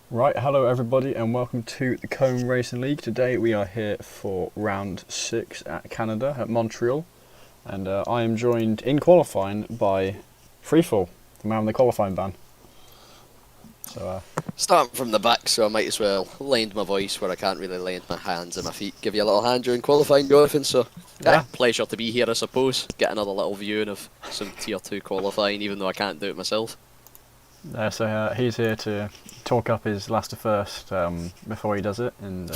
Right, hello everybody and welcome to the Combe Racing League. Today we are here for round 6 at Canada, at Montreal. And I am joined in qualifying by Freefall, the man with the qualifying ban. So, Starting from the back, so I might as well lend my voice where I can't really lend my hands and my feet. Give you a little hand during qualifying, Jonathan. So, Yeah. pleasure to be here, I suppose. Get another little viewing of some Tier 2 qualifying, even though I can't do it myself. he's here to talk up his last to first before he does it and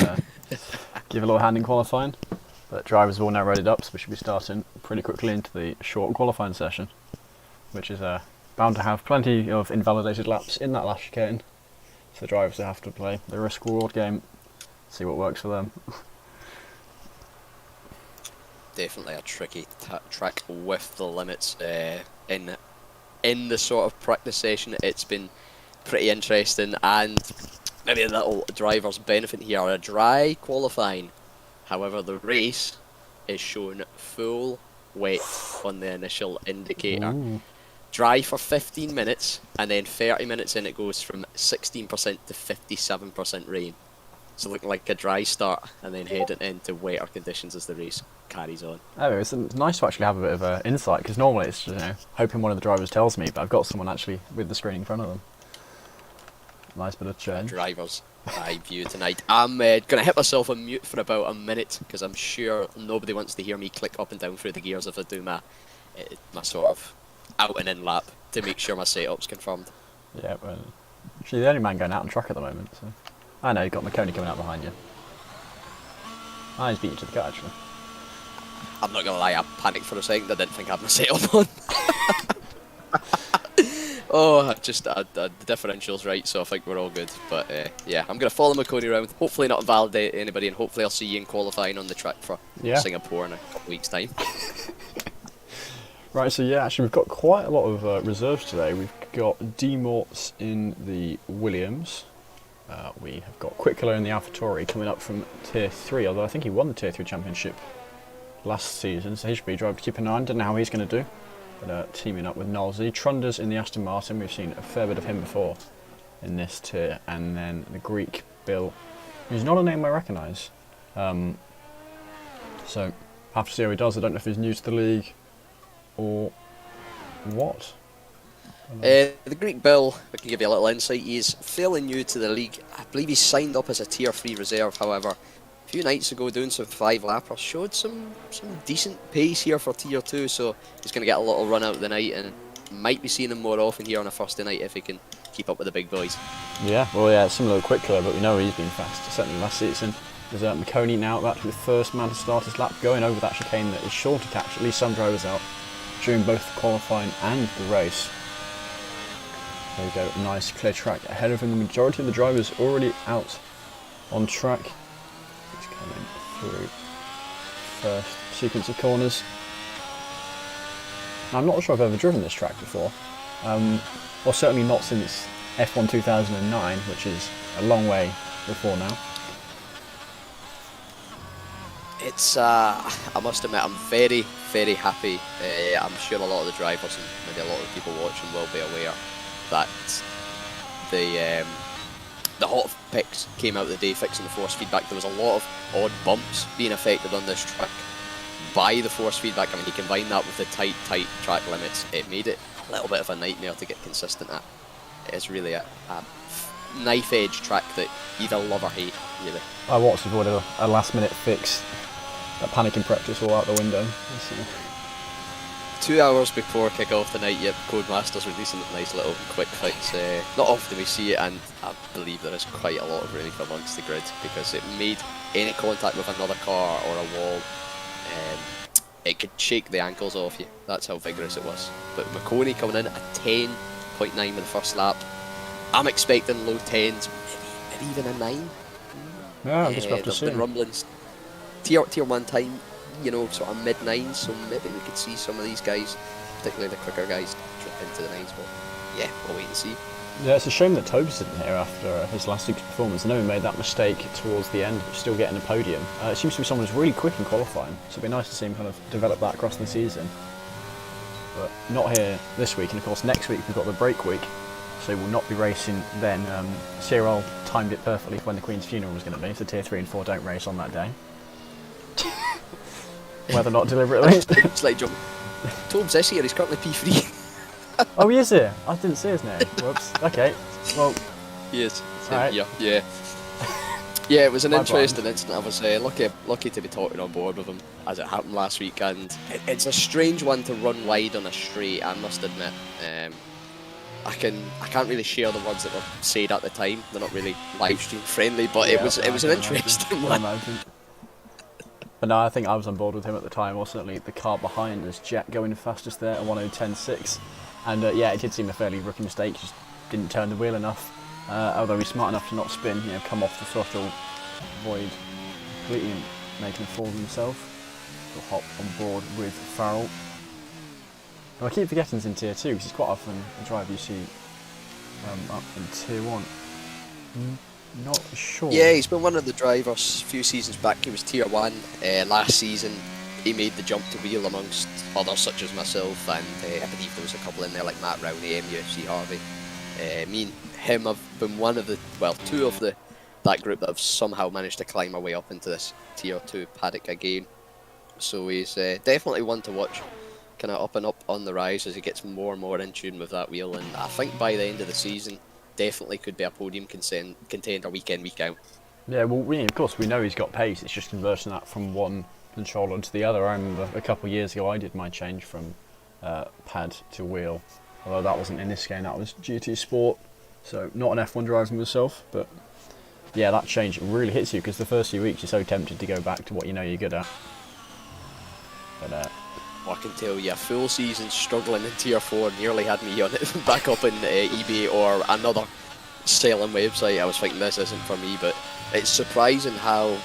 give a little hand in qualifying. But drivers are all now readied up, so we should be starting pretty quickly into the short qualifying session, which is bound to have plenty of invalidated laps in that last chicane. So the drivers will have to play the risk-reward game, see what works for them. Definitely a tricky track with the limits. In the sort of practice session, it's been pretty interesting, and maybe a little driver's benefit here. A dry qualifying, however, the race is shown full wet on the initial indicator. Ooh. Dry for 15 minutes, and then 30 minutes in it goes from 16% to 57% rain. So looking like a dry start, and then heading into wetter conditions as the race carries on. Oh, it's nice to actually have a bit of insight, because normally it's hoping one of the drivers tells me, but I've got someone actually with the screen in front of them. Nice bit of change. Driver's eye view tonight. I'm going to hit myself on mute for about a minute, because I'm sure nobody wants to hear me click up and down through the gears if I do my sort of out and in lap to make sure my setup's confirmed. Yeah, but she's the only man going out on track at the moment, so... I know, you've got McConey coming out behind you. He's beat you to the cut, actually. I'm not going to lie, I panicked for a second. I didn't think I had my setup on. The differential's right, so I think we're all good. But yeah, I'm going to follow McConey around. Hopefully not invalidate anybody, and hopefully I'll see you in qualifying on the track for Singapore in a couple of weeks' time. Right, so yeah, actually we've got quite a lot of reserves today. We've got D-Morts in the Williams. We have got Quickler in the AlphaTauri coming up from Tier 3, although I think he won the Tier 3 Championship last season, so he should be a driver to keep an eye on. Don't know how he's going to do, but teaming up with Nolsey. Trunder's in the Aston Martin. We've seen a fair bit of him before in this tier. And then the Greek Bill, who's not a name I recognise. So, have to see how he does. I don't know if he's new to the league or what. The Greek Bill, I can give you a little insight, he's fairly new to the league. I believe he signed up as a Tier 3 reserve, however, a few nights ago doing some 5-lappers, showed some decent pace here for Tier 2, so he's going to get a little run out of the night, and might be seeing him more often here on a Thursday night if he can keep up with the big boys. Yeah, well yeah, similar to Quickler, but we know he's been fast, certainly last season. There's McConey now about to be the first man to start his lap, going over that chicane that is sure to catch at least some drivers out during both the qualifying and the race. There we go, nice clear track ahead of him. The majority of the drivers already out on track. He's coming through first sequence of corners. Now, I'm not sure I've ever driven this track before, or certainly not since F1 2009, which is a long way before now. It's, I must admit, I'm very, very happy. I'm sure a lot of the drivers and maybe a lot of people watching will be aware that the hot picks came out the day fixing the force feedback. There was a lot of odd bumps being affected on this track by the force feedback. I mean, you combine that with the tight track limits, it made it a little bit of a nightmare to get consistent at. It is really a knife edge track that you either love or hate, really. I watched avoid a last minute fix. That panic in practice all out the window. 2 hours before kick-off tonight, yep, Codemasters releasing a nice little quick fix. Not often we see it, and I believe there is quite a lot of relief amongst the grid, because it made any contact with another car or a wall, it could shake the ankles off you. That's how vigorous it was. But McConey coming in at 10.9 with the first lap. I'm expecting low 10s, maybe even a 9. Yeah, I'm just about to there's see. been rumblings. Tier 1 time, you know, sort of mid-9s, so maybe we could see some of these guys, particularly the quicker guys, drop into the 9s, but yeah, we'll wait and see. Yeah, it's a shame that Tobes isn't here after his last week's performance. I know he made that mistake towards the end, but still getting a podium. It seems to be someone who's really quick in qualifying, so it'd be nice to see him kind of develop that across the season. But not here this week, and of course next week we've got the break week, so we'll not be racing then. CRL timed it perfectly for when the Queen's funeral was going to be, so Tier 3 and 4 don't race on that day. Whether or not deliberately. It's like John. Tobes this year, he's currently P3. Oh, he is here? I didn't see his name. Whoops. Okay, well... He is. Right. Yeah. Yeah, it was an My interesting incident. I was lucky to be talking on board with him as it happened last week, and it's a strange one to run wide on a straight, I must admit. I can't really share the words that were said at the time. They're not really live stream friendly, but Yeah, it was an interesting one. But no, I think I was on board with him at the time, or certainly the car behind us, Jack going fastest there at 1:10.6. And yeah, it did seem a fairly rookie mistake, just didn't turn the wheel enough. Although he's smart enough to not spin, come off the throttle, avoid completely making a fool of himself. He'll hop on board with Farrell. And I keep forgetting he's in Tier 2, because he's quite often a driver you see up in Tier 1. Not sure. Yeah, he's been one of the drivers a few seasons back. He was Tier 1 last season. He made the jump to wheel amongst others such as myself, and I believe there was a couple in there like Matt Rowney, MUFC Harvey. Me and him have been two of that group that have somehow managed to climb our way up into this Tier 2 paddock again. So he's definitely one to watch, kind of up and up on the rise as he gets more and more in tune with that wheel, and I think by the end of the season definitely could be a podium contender week in, week out. Yeah, well, of course we know he's got pace, it's just converting that from one controller to the other. I remember a couple of years ago I did my change from pad to wheel, although that wasn't in this game, that was GT Sport, so not an F1 driver myself, but yeah, that change really hits you because the first few weeks you're so tempted to go back to what you know you're good at. But I can tell you, a full season struggling in Tier 4 nearly had me on it back up in eBay or another selling website. I was thinking this isn't for me, but it's surprising how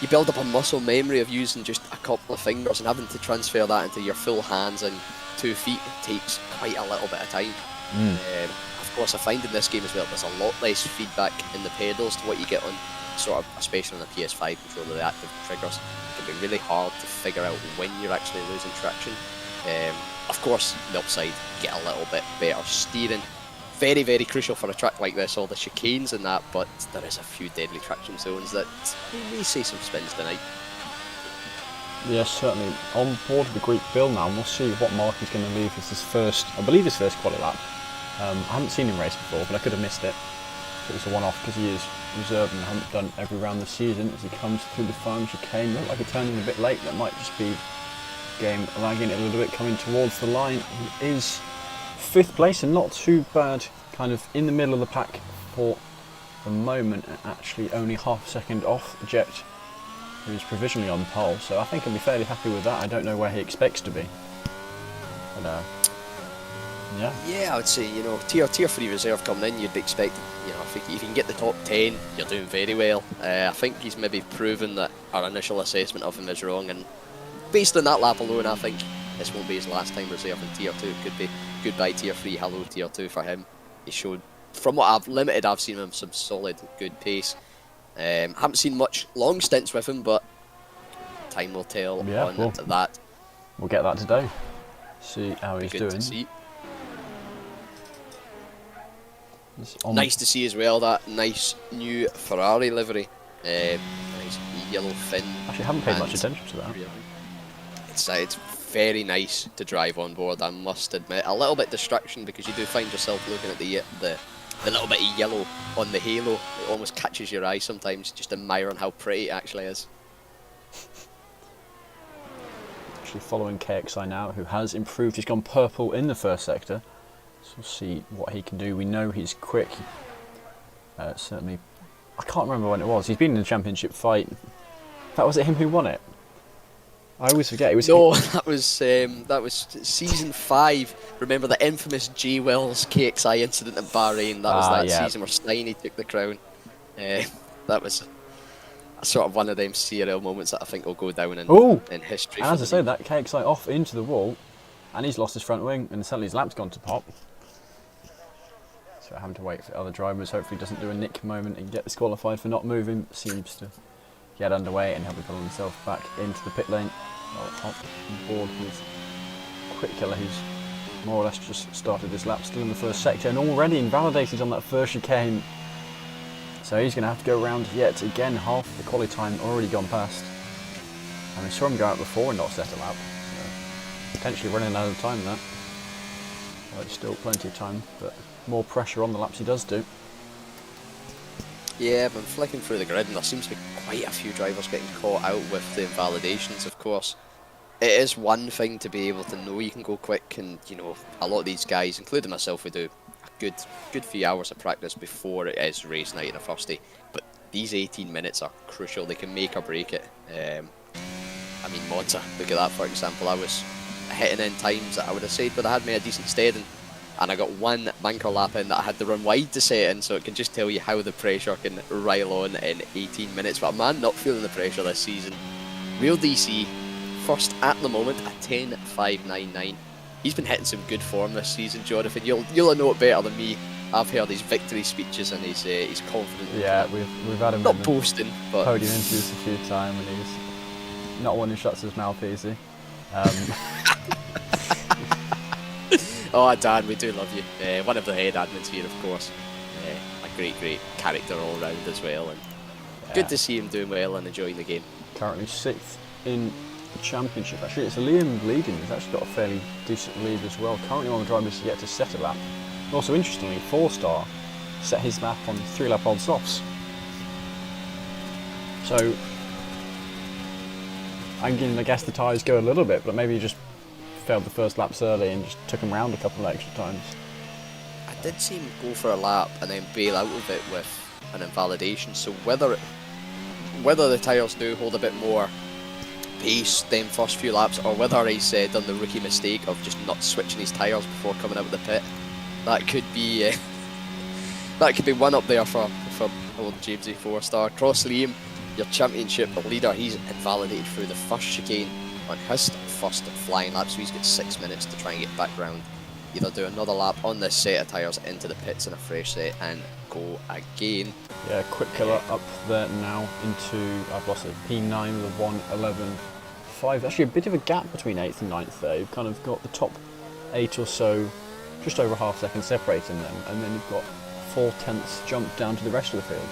you build up a muscle memory of using just a couple of fingers, and having to transfer that into your full hands and 2 feet takes quite a little bit of time. Of course, I find in this game as well there's a lot less feedback in the pedals to what you get on especially on the PS5 controller, the active triggers. It can be really hard to figure out when you're actually losing traction. Of course, the upside, you get a little bit better steering. Very, very crucial for a track like this, all the chicanes and that, but there is a few deadly traction zones that we may see some spins tonight. yes, certainly on board with the Greek build now, and we'll see what mark he's going to leave as his first, I believe his first quali lap. I haven't seen him race before, but I could have missed it. It was a one-off because he is reserved and hasn't done every round this season. As he comes through the final chicane, looked like he turned in a bit late. That might just be game lagging a little bit, coming towards the line. He is 5th place and not too bad, kind of in the middle of the pack for the moment, and actually only half a second off Jet, who is provisionally on pole. So I think he'll be fairly happy with that. I don't know where he expects to be. But, yeah, I would say, tier 3 reserve coming in, you'd be expecting, if you can get the top 10, you're doing very well. I think he's maybe proven that our initial assessment of him is wrong, and based on that lap alone, I think this won't be his last time reserve in tier 2. It could be goodbye tier 3, hello tier 2 for him. He showed, from what I've seen him, some solid, good pace. Haven't seen much long stints with him, but time will tell on that. We'll get that today. See how he's doing. To see. Nice to see as well that nice new Ferrari livery. Nice yellow fin. Actually, I haven't paid much attention to that. It's very nice to drive on board, I must admit. A little bit distraction because you do find yourself looking at the little bit of yellow on the halo. It almost catches your eye sometimes, just admiring how pretty it actually is. Actually following KXI now, who has improved. He's gone purple in the first sector. So we'll see what he can do. We know he's quick. Certainly, I can't remember when it was. He's been in the championship fight. Was it him who won it? I always forget. It was that was season 5. Remember the infamous J Wells KXI incident at Bahrain? That was that season where Steiny took the crown. That was sort of one of them CRL moments that I think will go down in history. And as I say, that KXI off into the wall, and he's lost his front wing, and suddenly his lap's gone to pop. So having to wait for other drivers. Hopefully doesn't do a Nick moment and get disqualified for not moving. Seems to get underway, and he'll be pulling himself back into the pit lane. Hop on board with Quick Killer, who's more or less just started this lap, still in the first sector, and already invalidated on that first chicane. So he's going to have to go around yet again. Half the quali time already gone past. And we saw him go out before and not set a lap. So potentially running out of time there. Well, it's still plenty of time, but more pressure on the laps he does do. Yeah, I've been flicking through the grid and there seems to be quite a few drivers getting caught out with the invalidations, of course. It is one thing to be able to know you can go quick, and you know, a lot of these guys, including myself, we do a good few hours of practice before it is race night in a first day. But these 18 minutes are crucial, they can make or break it. I mean, Monza, look at that for example. I was hitting in times that I would have said would have had me a decent steading, and I got one bunker lap in that I had to run wide to set in, so it can just tell you how the pressure can rile on in 18 minutes. But a man not feeling the pressure this season. Real DC, first at the moment at 10.599. He's been hitting some good form this season, Jonathan. You'll know it better than me. I've heard his victory speeches and he's confident. Yeah, we've had him not boasting, but podium interviews a few times, and he's not one who shuts his mouth easy. Oh, Dan, we do love you. One of the head admins here, of course. A great character all round as well, and good to see him doing well and enjoying the game. Currently 6th in the championship. Actually, it's Liam leading. He's actually got a fairly decent lead as well. Currently one of the drivers yet to set a lap. Also, interestingly, 4-star set his lap on 3-lap old softs. So, I'm going to guess the tyres go a little bit, but maybe he just failed the first laps early and just took him round a couple of extra times. I did see him go for a lap and then bail out of it with an invalidation, so whether the tyres do hold a bit more pace them first few laps, or whether he's done the rookie mistake of just not switching his tyres before coming out of the pit, that could be one up there for old Jamesy 4-star. Cross Liam, your championship leader, he's invalidated through the first chicane on his first flying lap, so he's got 6 minutes to try and get back round. Either do another lap on this set of tyres into the pits in a fresh set and go again. Yeah, quick killer up there now into, I've lost it, P9 with a 1:11.5. Actually a bit of a gap between 8th and 9th there. You've kind of got the top 8 or so, just over half a second separating them, and then you've got 4/10 jump down to the rest of the field.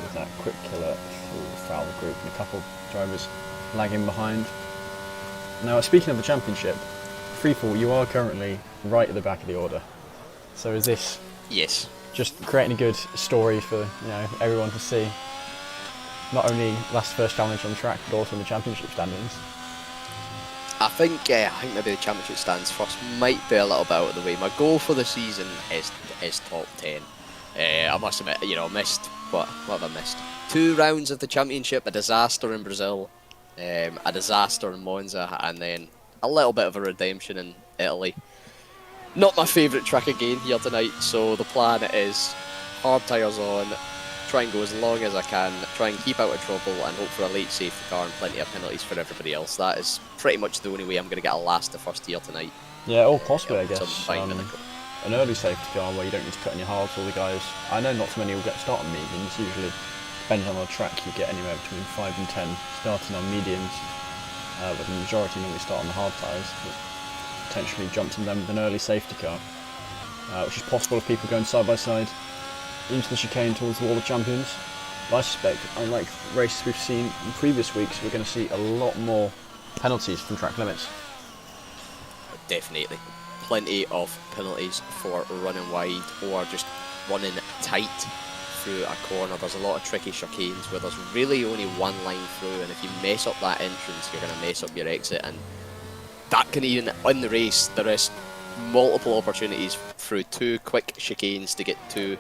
With that quick killer through the foul group and a couple of drivers lagging behind. Now, speaking of the championship, Freefall, you are currently right at the back of the order. So is this yes just creating a good story for everyone to see? Not only last first challenge on track, but also in the championship standings. I think maybe the championship stands first might be a little bit out of the way. My goal for the season is top 10. I must admit, missed. What have I missed? 2 rounds of the championship, a disaster in Brazil, a disaster in Monza, and then a little bit of a redemption in Italy. Not my favourite track again here tonight, so the plan is hard tyres on, try and go as long as I can, try and keep out of trouble, and hope for a late safety car and plenty of penalties for everybody else. That is pretty much the only way I'm going to get a last to first here tonight. Yeah, or possibly, I guess. An early safety car where you don't need to cut in your hard for all the guys. I know not too many will get started on mediums. Usually, depending on the track, you get anywhere between 5 and 10 starting on mediums. But the majority normally start on the hard tyres. Potentially jumps in them with an early safety car, which is possible if people going side by side into the chicane towards the Wall of Champions. But I suspect, unlike races we've seen in previous weeks, we're going to see a lot more penalties from track limits. Definitely. Plenty of penalties for running wide or just running tight through a corner. There's a lot of tricky chicanes where there's really only one line through, and if you mess up that entrance, you're going to mess up your exit, and that can even, in the race, there is multiple opportunities through 2 quick chicanes to get 2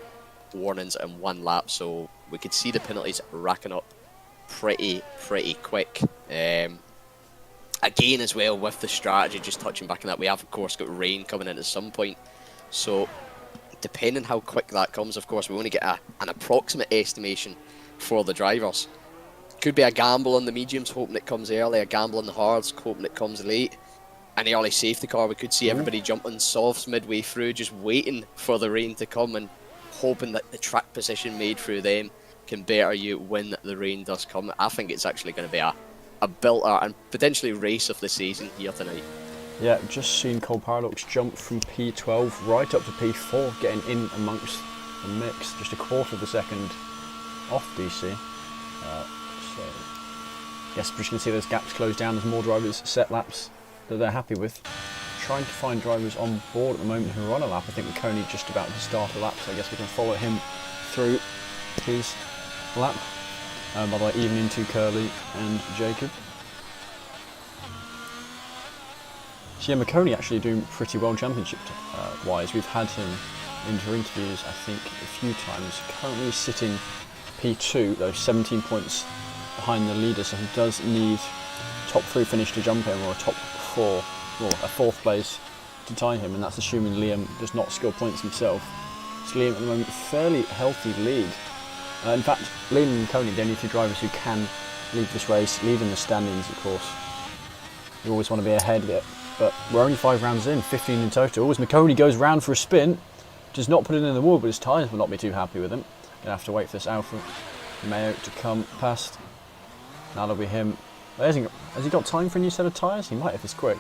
warnings in 1 lap, so we could see the penalties racking up pretty quick. Again as well with the strategy, just touching back on that, we have of course got rain coming in at some point, so depending how quick that comes, of course we only get an approximate estimation for the drivers. Could be a gamble on the mediums, hoping it comes early, a gamble on the hards, hoping it comes late. And the early safety car, we could see everybody jumping softs midway through, just waiting for the rain to come and hoping that the track position made through them can better you when the rain does come. I think it's actually going to be a builder and potentially race of the season here tonight. Yeah, just seen Cold Paradox jump from P12 right up to P4, getting in amongst the mix, just a quarter of a second off DC. So, yes, we can see those gaps close down as more drivers set laps that they're happy with. Trying to find drivers on board at the moment who are on a lap. I think McConey just about to start a lap, so I guess we can follow him through his lap. By the way, even into Curly and Jacob. So yeah, McConey actually doing pretty well championship wise. We've had him into interviews, I think, a few times. Currently sitting P2, though 17 points behind the leader, so he does need top 3 finish to jump him, or a top 4, or a 4th place to tie him, and that's assuming Liam does not score points himself. So Liam at the moment, fairly healthy lead. In fact, Liam and McConey, the only 2 drivers who can lead this race, lead in the standings, of course. You always want to be ahead of it, but we're only 5 rounds in, 15 in total. As McConey goes round for a spin, does not put it in the wall, but his tyres will not be too happy with him. Gonna have to wait for this Alfa Romeo to come past. Now that'll be him. Has he got time for a new set of tyres? He might if it's quick.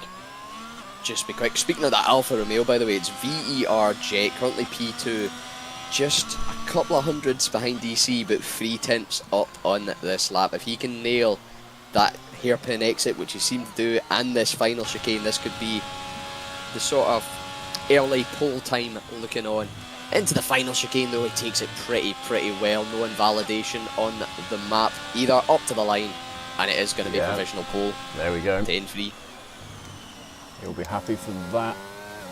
Just be quick. Speaking of that Alfa Romeo, by the way, it's VER Jet, currently P2. Just a couple of hundreds behind DC, but 3/10 up on this lap. If he can nail that hairpin exit, which he seemed to do, and this final chicane, this could be the sort of early pole time looking on. Into the final chicane though, he takes it pretty well. No invalidation on the map, either up to the line, and it is going to be a provisional pole. There we go. 10-3. He'll be happy for that.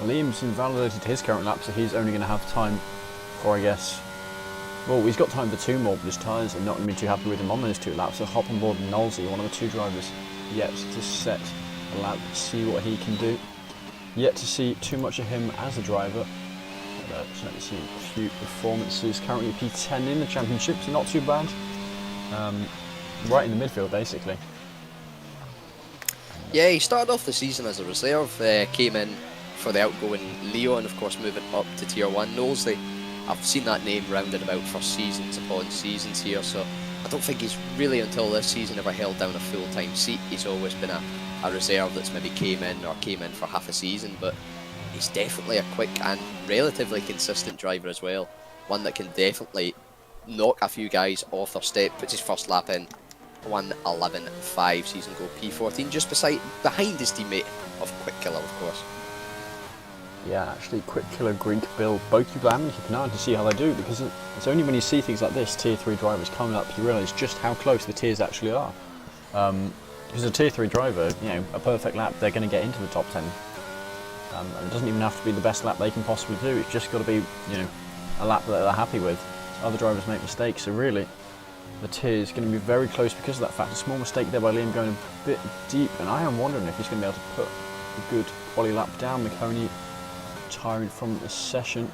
Liam's invalidated his current lap, so he's only going to have time for, I guess, well, he's got time for 2 more, but his tyres are not going to be too happy with him on those 2 laps. So hop on board Nolsey, one of the 2 drivers, yet to set a lap, see what he can do. Yet to see too much of him as a driver. But certainly seen a few performances. Currently P10 in the championship, so not too bad. Right in the midfield, basically. Yeah, he started off the season as a reserve, came in for the outgoing Leo, and of course moving up to Tier 1. Knowsley, I've seen that name rounded about for seasons upon seasons here, so I don't think he's really until this season ever held down a full-time seat. He's always been a reserve that's maybe came in for half a season, but he's definitely a quick and relatively consistent driver as well. One that can definitely knock a few guys off their step. Puts his first lap in 1:11.5 season goal P14, just behind his teammate of Quick Killer, of course. Yeah, actually, Quick Killer, Greek, Bill, both people having to keep an eye on to see how they do, because it's only when you see things like this, Tier 3 drivers coming up, you realise just how close the tiers actually are. Because a Tier 3 driver, you know, a perfect lap, they're going to get into the top 10. And it doesn't even have to be the best lap they can possibly do, it's just got to be, you know, a lap that they're happy with. Other drivers make mistakes, so really, the tier is going to be very close because of that fact. A small mistake there by Liam going a bit deep, and I am wondering if he's going to be able to put a good quali lap down. McConey retiring from the session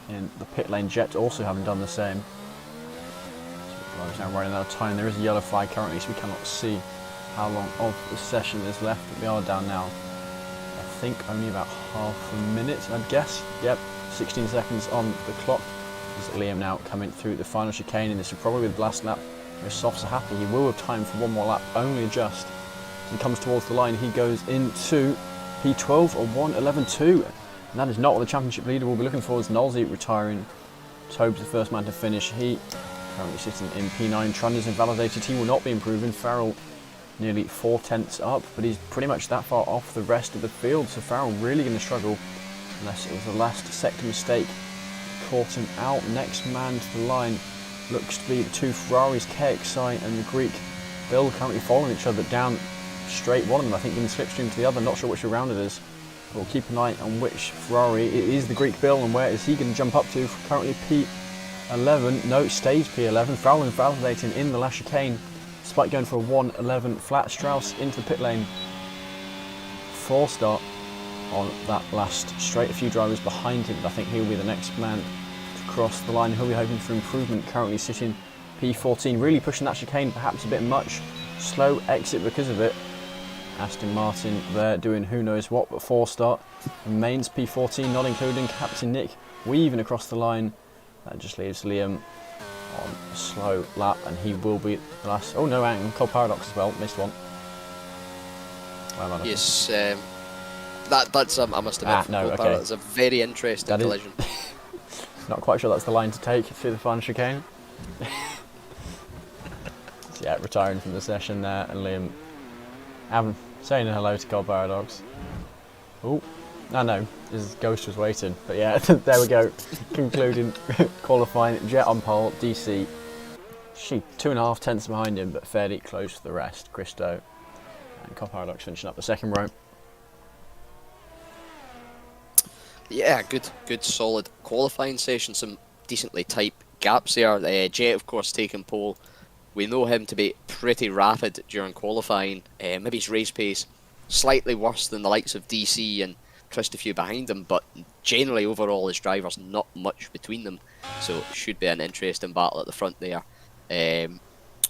in the pit lane. Jet also having done the same. So drivers now running out of time. There is a yellow flag currently, so we cannot see how long of the session is left. But we are down now, I think only about half a minute, I'd guess. Yep, 16 seconds on the clock. As Liam now coming through the final chicane, and this will probably be the last lap. If softs are happy, he will have time for one more lap, only just. As he comes towards the line, he goes into P12 or 1:11.2, and that is not what the championship leader will be looking for, as Nolsey retiring. Tobe's the first man to finish. He currently sitting in P9. Trunder's invalidated, he will not be improving. Farrell nearly 4/10 up, but he's pretty much that far off the rest of the field, so Farrell really going to struggle unless it was the last sector mistake caught him out. Next man to the line looks to be the 2 Ferraris, KXI and the Greek Bill, currently following each other down straight. One of them I think in the slipstream to the other, not sure which round it is, but we'll keep an eye on which Ferrari. It is the Greek Bill, and where is he going to jump up to? Currently P11, no, stays P11. Farrell invalidating in the last chicane despite going for a 1:11 flat. Strauss into the pit lane, 4 start on that last straight. A few drivers behind him, but I think he'll be the next man to cross the line. He'll be hoping for improvement, currently sitting P14, really pushing that chicane perhaps a bit much. Slow exit because of it. Aston Martin there doing who knows what, but 4 start. Remains P14, not including Captain Nick weaving across the line. That just leaves Liam on a slow lap, and he will be the last. Oh no, and Cold Paradox as well, missed one. Yes, That's I must admit, no, okay. that's a very interesting collision. Not quite sure that's the line to take through the final chicane. So yeah, retiring from the session there, and Liam saying hello to Cold Paradox. Oh, no, his ghost was waiting. But yeah, there we go. Concluding qualifying, Jet on pole, DC. 2.5 tenths behind him, but fairly close to the rest. Christo and Cold Paradox finishing up the second row. Yeah, good, solid qualifying session. Some decently tight gaps there. Jet, of course, taking pole. We know him to be pretty rapid during qualifying. Maybe his race pace slightly worse than the likes of DC and Trist a few behind him, but generally overall his drivers not much between them. So it should be an interesting battle at the front there.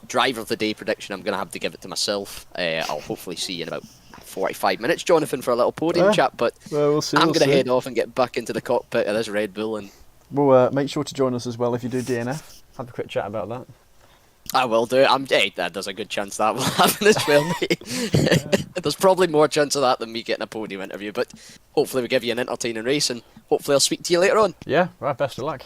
Driver of the day prediction, I'm going to have to give it to myself. I'll hopefully see you in about 45 minutes, Jonathan, for a little podium chat, but we'll see, I'm going to head off and get back into the cockpit of this Red Bull. And we'll make sure to join us as well if you do DNF. Have a quick chat about that. I will do it. There's a good chance that will happen as well, mate. There's probably more chance of that than me getting a podium interview, but hopefully we give you an entertaining race, and hopefully I'll speak to you later on. Yeah, right, best of luck.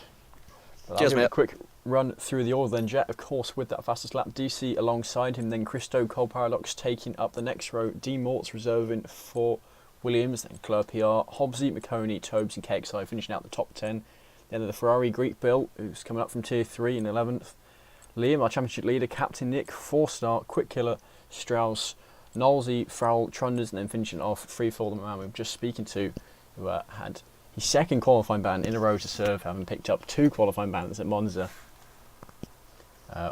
Cheers, mate. A quick run through the order then. Jet, of course, with that fastest lap. DC alongside him, then Christo, Cold Paradox taking up the next row. D Mort's reserving for Williams, then Claire PR, Hobbsy, McConey, Tobes and KXI finishing out the top 10. Then the Ferrari Greek Bill, who's coming up from tier 3 in 11th. Liam, our championship leader, Captain Nick, 4-star, Quick Killer, Strauss, Nolsey, Farrell, Trunders, and then finishing off Freefall, the man we were just speaking to, who had his second qualifying ban in a row to serve, having picked up 2 qualifying bans at Monza.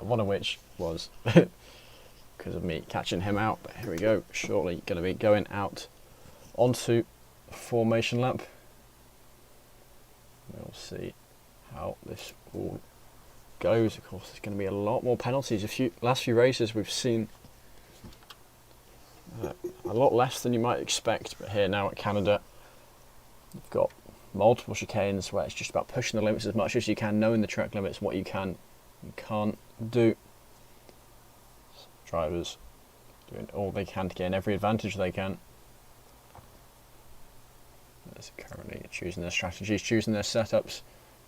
One of which was because of me catching him out. But here we go, shortly going to be going out onto formation lap. We'll see how this all goes. Of course, there's going to be a lot more penalties. Last few races we've seen a lot less than you might expect, but here now at Canada you've got multiple chicanes where it's just about pushing the limits as much as you can, knowing the track limits, what you can and can't do. Drivers doing all they can to gain every advantage they can. They're currently choosing their strategies, choosing their setups.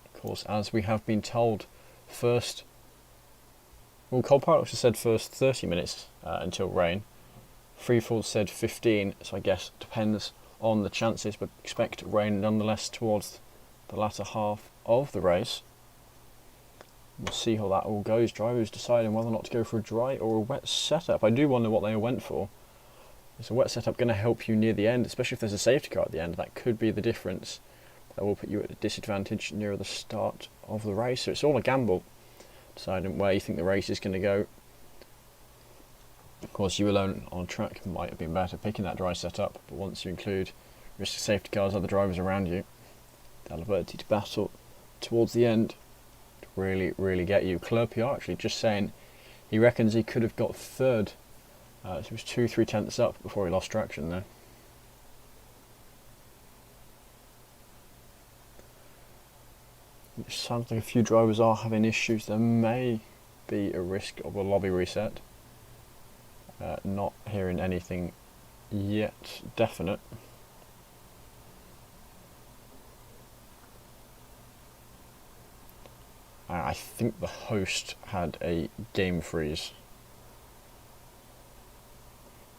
Of course, as we have been told, Cold Paradox has said first 30 minutes until rain. Freefall said 15, so I guess depends on the chances, but expect rain nonetheless towards the latter half of the race. We'll see how that all goes. Drivers deciding whether or not to go for a dry or a wet setup. I do wonder what they went for. Is a wet setup going to help you near the end, especially if there's a safety car at the end? That could be the difference. That will put you at a disadvantage nearer the start of the race. So it's all a gamble, deciding where you think the race is going to go. Of course, you alone on track might have been better picking that dry setup, but once you include risk of safety cars, other drivers around you, the ability to battle towards the end to really get you. Claire PR actually just saying he reckons he could have got third. So he was 2-3 tenths up before he lost traction there. It sounds like a few drivers are having issues. There may be a risk of a lobby reset. Not hearing anything yet definite. I think the host had a game freeze.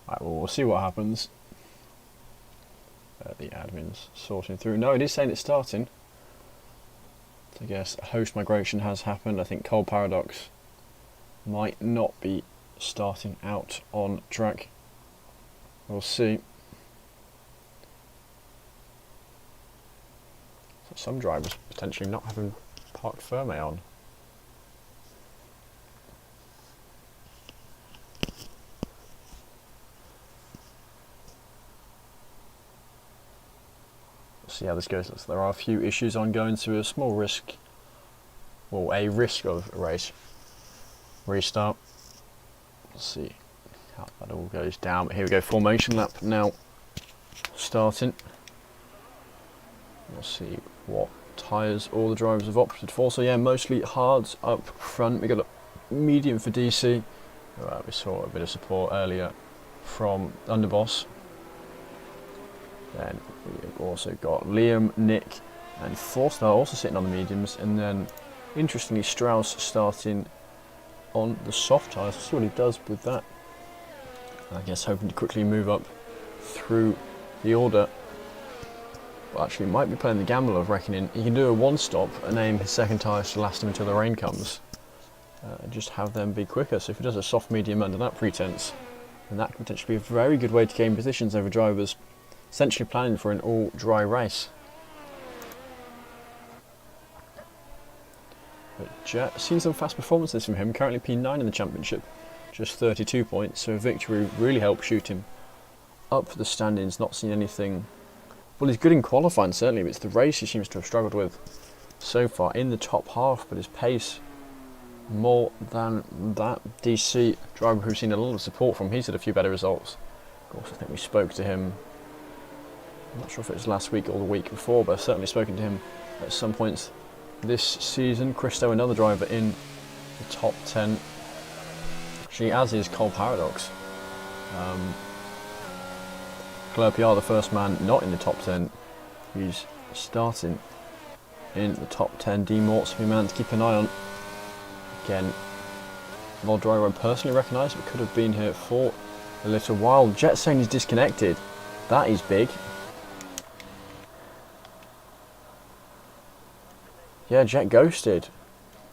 Right, well, we'll see what happens. The admin's sorting through. No, it is saying it's starting. So I guess host migration has happened. I think Cold Paradox might not be starting out on track. We'll see. So some drivers potentially not having parked Ferme on. See how this goes. There are a few issues ongoing, so a small risk, well, a risk of a race restart. Let's see how that all goes down. But here we go, formation lap now starting. We'll see what tyres all the drivers have opted for. So yeah, mostly hards up front. We got a medium for DC. We saw a bit of support earlier from Underboss. Then we've also got Liam, Nick and Forster also sitting on the mediums, and then interestingly Strauss starting on the soft tyres. Let's see what he does with that. I guess hoping to quickly move up through the order. But actually might be playing the gamble of reckoning he can do a one stop and aim his second tyres to last him until the rain comes. And just have them be quicker. So if he does a soft medium under that pretense, then that could potentially be a very good way to gain positions over drivers essentially planning for an all dry race. But Jet, seen some fast performances from him, currently P9 in the championship, just 32 points, so a victory really helped shoot him up for the standings. Not seen anything. Well, he's good in qualifying certainly, but it's the race he seems to have struggled with so far. In the top half, but his pace more than that. DC driver who's seen a lot of support from, he's had a few better results. Of course, I think we spoke to him, I'm not sure if it was last week or the week before, but I've certainly spoken to him at some points this season. Christo, another driver in the top 10, actually, as is Cole Paradox. Claire PR, the first man not in the top 10, he's starting in the top 10. D Mort's a man to keep an eye on. Again, mod driver I personally recognise, but could have been here for a little while. Jet saying he's disconnected. That is big. Yeah, Jet ghosted.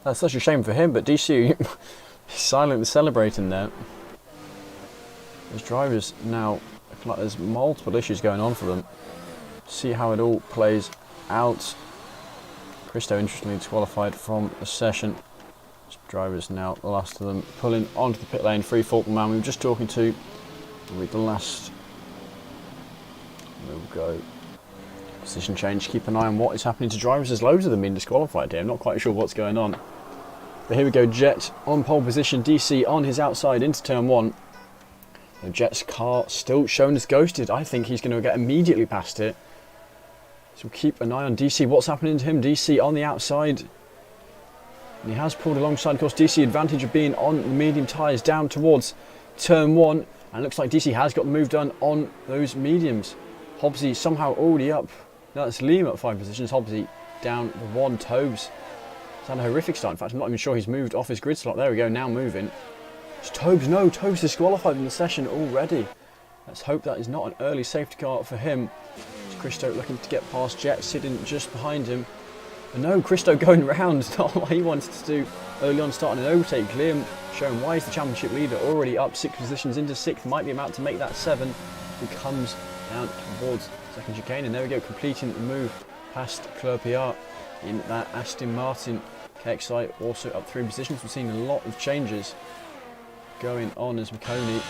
That's such a shame for him, but DC he's silently celebrating there. His drivers now, I feel like there's multiple issues going on for them. See how it all plays out. Christo, interestingly, disqualified from the session. His drivers now, the last of them, pulling onto the pit lane. Free fault the man we were just talking to. With the last, we'll go. Position change, keep an eye on what is happening to drivers. There's loads of them being disqualified here. I'm not quite sure what's going on. But here we go, Jet on pole position, DC on his outside into turn 1. The Jet's car still shown as ghosted. I think he's going to get immediately past it. So we'll keep an eye on DC. What's happening to him? DC on the outside. And he has pulled alongside, of course, DC advantage of being on the medium tyres down towards turn 1. And it looks like DC has got the move done on those mediums. Hobbsy somehow already up. No, that's Liam at 5 positions. Hobbsy down the 1. Tobes. It's had a horrific start. In fact, I'm not even sure he's moved off his grid slot. There we go, now moving. It's Tobes. No, Tobes disqualified in the session already. Let's hope that is not an early safety car for him. It's Christo looking to get past Jet, sitting just behind him. But no, Christo going round. Not what he wanted to do early on, starting an overtake. Liam showing why he's the championship leader, already up 6 positions into 6th. Might be about to make that 7. He comes down towards second chicane, and there we go, completing the move past Claire PR in that Aston Martin. KXI also up 3 positions. We've seen a lot of changes going on as McConey.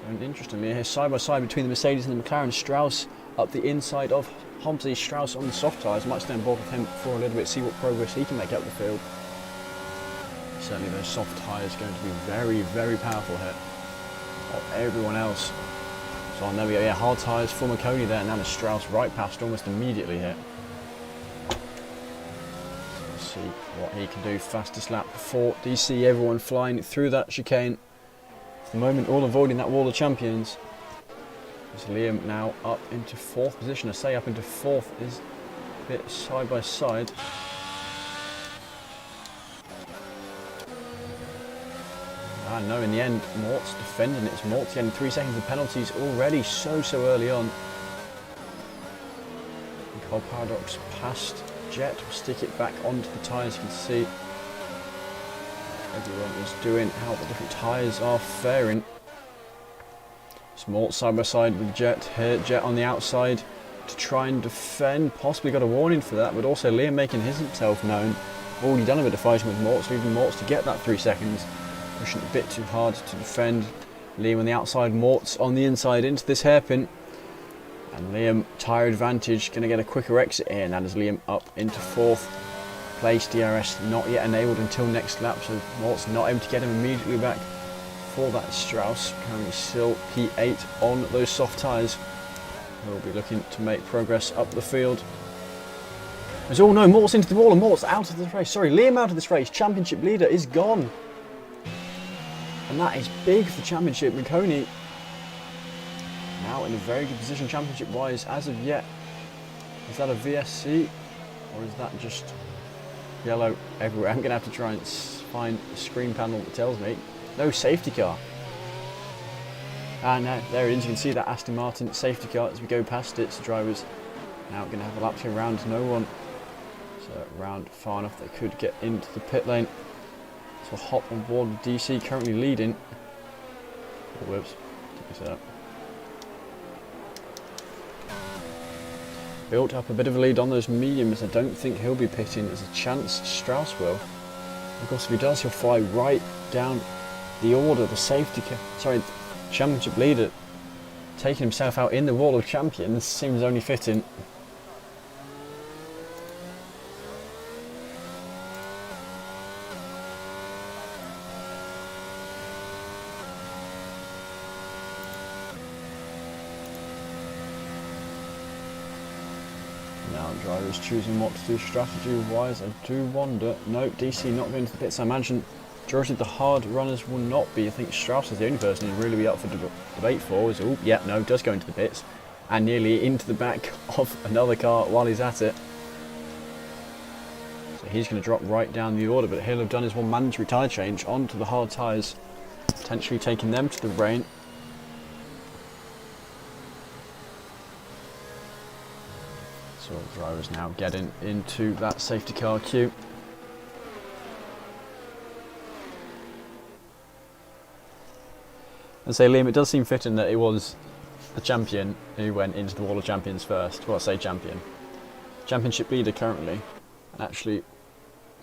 And interestingly, here side by side between the Mercedes and the McLaren, Strauss up the inside of Hobbsy. Strauss on the soft tyres. Might stay on board with him for a little bit, see what progress he can make up the field. Certainly those soft tyres going to be very, very powerful here. Everyone else. So on there we go, yeah, hard tyres for McConey there, and now the Strauss right past almost immediately here. Let's see what he can do. Fastest lap for DC, everyone flying through that chicane. For the moment, all avoiding that wall of champions. As Liam now up into 4th position. I say up into 4th is a bit side by side. No, in the end, Mort's defending it. It's Mort's getting 3 seconds of penalties already so early on. And Cole Paradox past Jet. Will stick it back onto the tyres. You can see everyone is doing how the different tyres are faring. It's Mort side by side with Jet here. Jet on the outside to try and defend. Possibly got a warning for that, but also Liam making himself known. Already done a bit of fighting with Mort's, leaving Mort's to get that 3 seconds. Pushing a bit too hard to defend. Liam on the outside, Mort's on the inside into this hairpin. And Liam, tyre advantage, going to get a quicker exit here. Now there's Liam up into 4th place. DRS not yet enabled until next lap, so Mort's not able to get him immediately back for that. Strauss currently still P8 on those soft tyres. We'll be looking to make progress up the field. There's no, Mort's into the wall and Mort's out of this race. Sorry, Liam out of this race. Championship leader is gone. And that is big for the championship. McConey now in a very good position championship-wise as of yet. Is that a VSC or is that just yellow everywhere? I'm going to have to try and find a screen panel that tells me. No safety car. And there it is, you can see that Aston Martin safety car as we go past it. So drivers now going to have a lap to go around no one. So round far enough they could get into the pit lane. So hop on board with DC currently leading. Oh, whoops, took this out. Built up a bit of a lead on those mediums. I don't think he'll be pitting. There's a chance Strauss will. Of course, if he does, he'll fly right down the order. The safety car, sorry, championship leader taking himself out in the wall of champions seems only fitting. Now drivers choosing what to do strategy wise. I do wonder. No, DC not going to the pits. I imagine majority of the hard runners will not be. I think Strauss is the only person who'd really be up for debate for. Is, oh, yeah, no, does go into the pits and nearly into the back of another car while he's at it. So he's going to drop right down the order, but he'll have done his one mandatory tyre change onto the hard tyres, potentially taking them to the rain. So drivers now getting into that safety car queue. And say, Liam, it does seem fitting that it was the champion who went into the Wall of Champions first. Well, I say champion. Championship leader currently. And actually,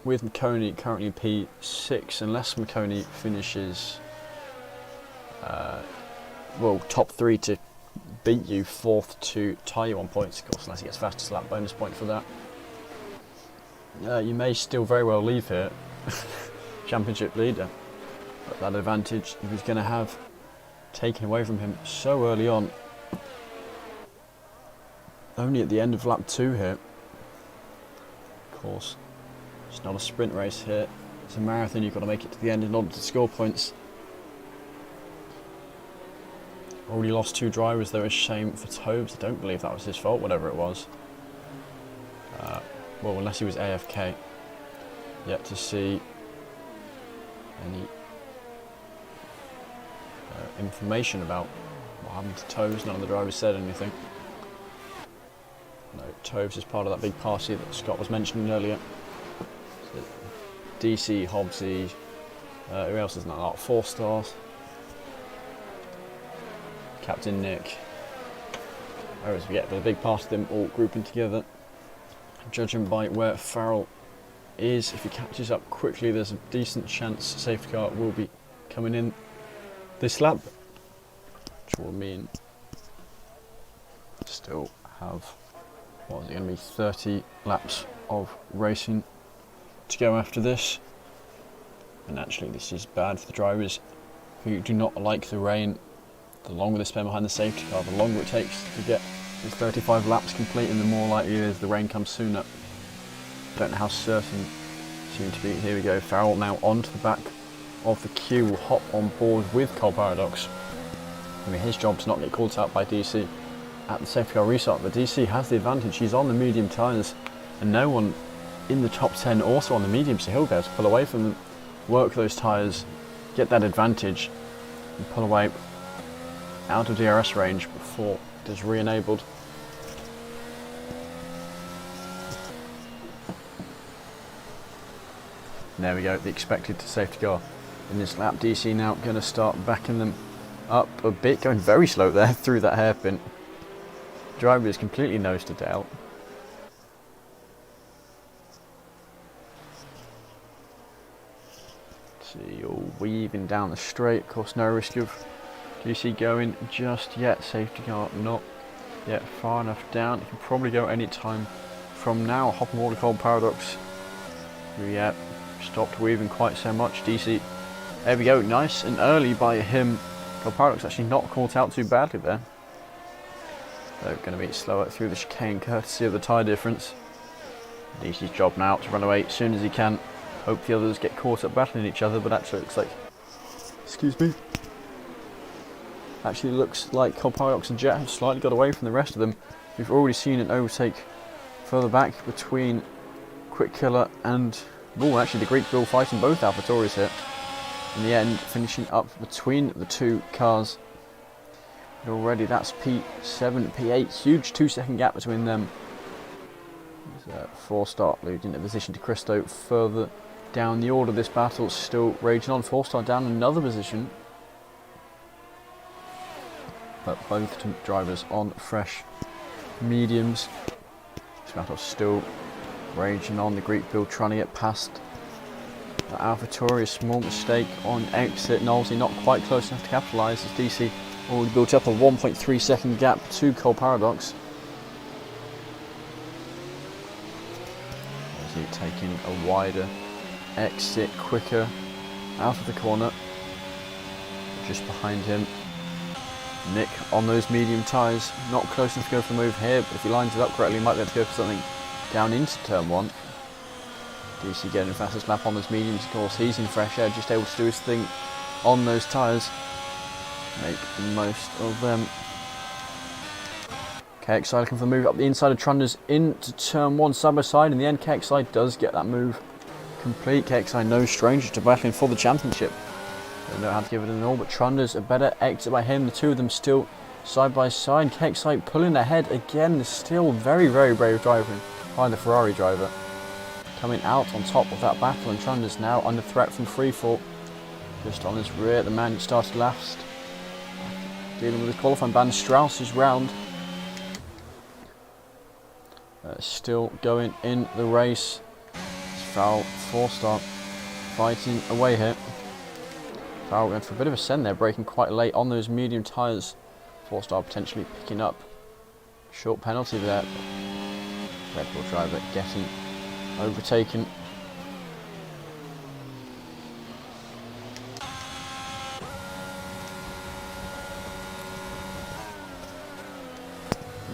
with McConey currently P6, unless McConey finishes, well, top 3 to beat you, 4th to tie you on points, of course, unless he gets fastest lap, bonus point for that. You may still very well leave here, championship leader. But that advantage he was going to have taken away from him so early on. Only at the end of lap 2 here. Of course, it's not a sprint race here. It's a marathon, you've got to make it to the end in order to score points. Already lost 2 drivers, though, a shame for Tobes. I don't believe that was his fault, whatever it was. Well, unless he was AFK. Yet to see any information about what happened to Tobes. None of the drivers said anything. No, Tobes is part of that big party that Scott was mentioning earlier. So DC, Hobbsy, who else is in that lot? 4 stars. Captain Nick. I always forget, but a big part of them all grouping together. Judging by where Farrell is, if he catches up quickly, there's a decent chance safety car will be coming in this lap, which will mean still have, what is it going to be, 30 laps of racing to go after this. And actually this is bad for the drivers who do not like the rain. The longer they spend behind the safety car, the longer it takes to get the 35 laps complete, and the more likely it is the rain comes sooner. Don't know how certain seem to be. Here we go, Farrell now onto the back of the queue, will hop on board with Cole Paradox. I mean, his job to not get caught out by DC at the safety car restart, but DC has the advantage. He's on the medium tyres and no one in the top 10 also on the medium, so he'll be able to pull away from them, work those tyres, get that advantage and pull away out of DRS range before it is re-enabled. There we go, the expected safety car in this lap. DC now going to start backing them up a bit, going very slow there through that hairpin. Driver is completely nose to tail. See, all weaving down the straight. Of course, no risk of DC going just yet. Safety car not yet far enough down. It can probably go any time from now. Hop and water cold Paradox. Yeah, stopped weaving quite so much. DC, there we go, nice and early by him. Cold Paradox actually not caught out too badly there. They're going to be slower through the chicane courtesy of the tyre difference. DC's job now to run away as soon as he can. Hope the others get caught up battling each other, but actually it looks like, excuse me, Actually looks like Cold Paradox and Jet have slightly got away from the rest of them. We've already seen an overtake further back between Quick Killer and actually the Greek Bill fighting both AlphaTauris here. In the end, finishing up between the two cars. And already that's P7, P8, huge 2-second gap between them. 4-star losing a position to Christo further down the order. This battle still raging on. 4-star down another position. But both drivers on fresh mediums. This battle still raging on. The Greek build trying to get past the AlphaTauri. A small mistake on exit. Knowlesy not quite close enough to capitalise as DC already built up a 1.3 second gap to Cold Paradox. Knowlesy taking a wider exit, quicker out of the corner. Just behind him, Nick on those medium tyres, not close enough to go for the move here, but if he lines it up correctly, he might be able to go for something down into turn 1. DC getting the fastest lap on those mediums, of course. He's in fresh air, just able to do his thing on those tyres. Make the most of them. KXI looking for the move up the inside of Trunders into turn 1 side by side. In the end, KXI does get that move complete. KXI no stranger to battling for the championship. Don't know how to give it an all, but Trunders a better exit by him. The two of them still side by side. KXI pulling ahead again. Still very, very brave driving by the Ferrari driver. Coming out on top of that battle, and Trunders now under threat from freefall. Just on his rear, the man who started last. Dealing with his qualifying ban. Strauss is round. Still going in the race. Foul 4-star fighting away here. Foul going for a bit of a send there, braking quite late on those medium tyres. 4-star potentially picking up short penalty there. Red Bull driver getting overtaken.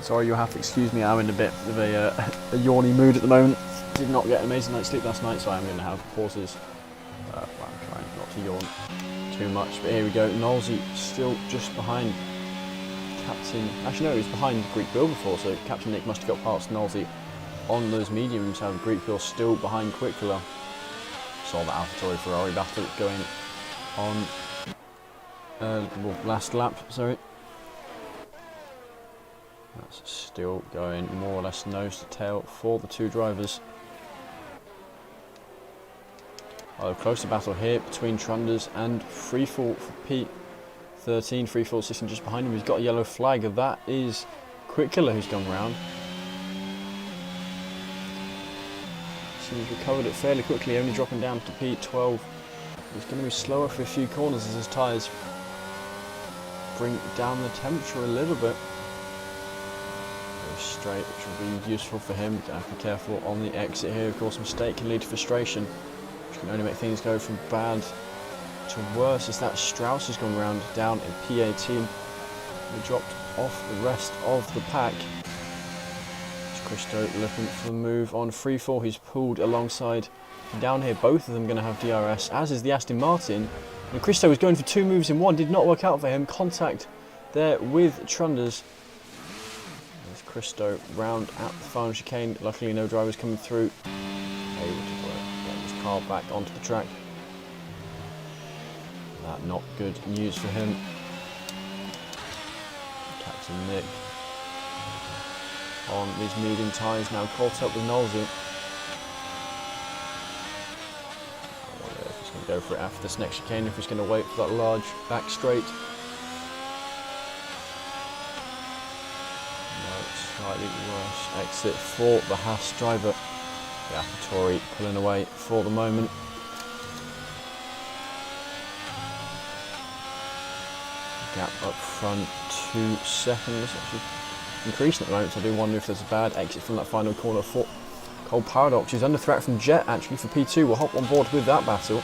Sorry, you'll have to excuse me, I'm in a bit of a yawny mood at the moment. Did not get an amazing night's sleep last night, so I'm going to have pauses. Well, I'm trying not to yawn too much, but here we go. Knowlesy still just behind Captain. Actually, no, he was behind Greek Bill before, so Captain Nick must have got past Knowlesy on those mediums. And Greek Bill still behind Quick Killer. Saw the AlphaTauri Ferrari battle going on. Last lap, sorry. That's still going more or less nose to tail for the two drivers. A closer battle here between Trunders and Freefall for P13. Freefall sitting just behind him. He's got a yellow flag. That is Quick Killer who's gone round. So he's recovered it fairly quickly, only dropping down to P12. He's going to be slower for a few corners as his tyres bring down the temperature a little bit. Straight, which will be useful for him. Gonna have to be careful on the exit here. Of course, a mistake can lead to frustration, which can only make things go from bad to worse. As that Strauss has gone round down in P18, he dropped off the rest of the pack. It's Christo looking for the move on freefall. He's pulled alongside down here. Both of them going to have DRS, as is the Aston Martin. And Christo was going for 2 moves in 1. Did not work out for him. Contact there with Trunders. Christo round at the final chicane. Luckily no drivers coming through. Able to get his car back onto the track. That not good news for him. Captain Nick on these medium tyres now caught up with Knowlesy. I wonder if he's going to go for it after this next chicane, if he's going to wait for that large back straight. Slightly worse exit for the Haas driver. The AlphaTauri pulling away for the moment. Gap up front 2 seconds. Actually increasing at the moment, so I do wonder if there's a bad exit from that final corner for Cold Paradox, who's under threat from Jet actually for P2. We'll hop on board with that battle.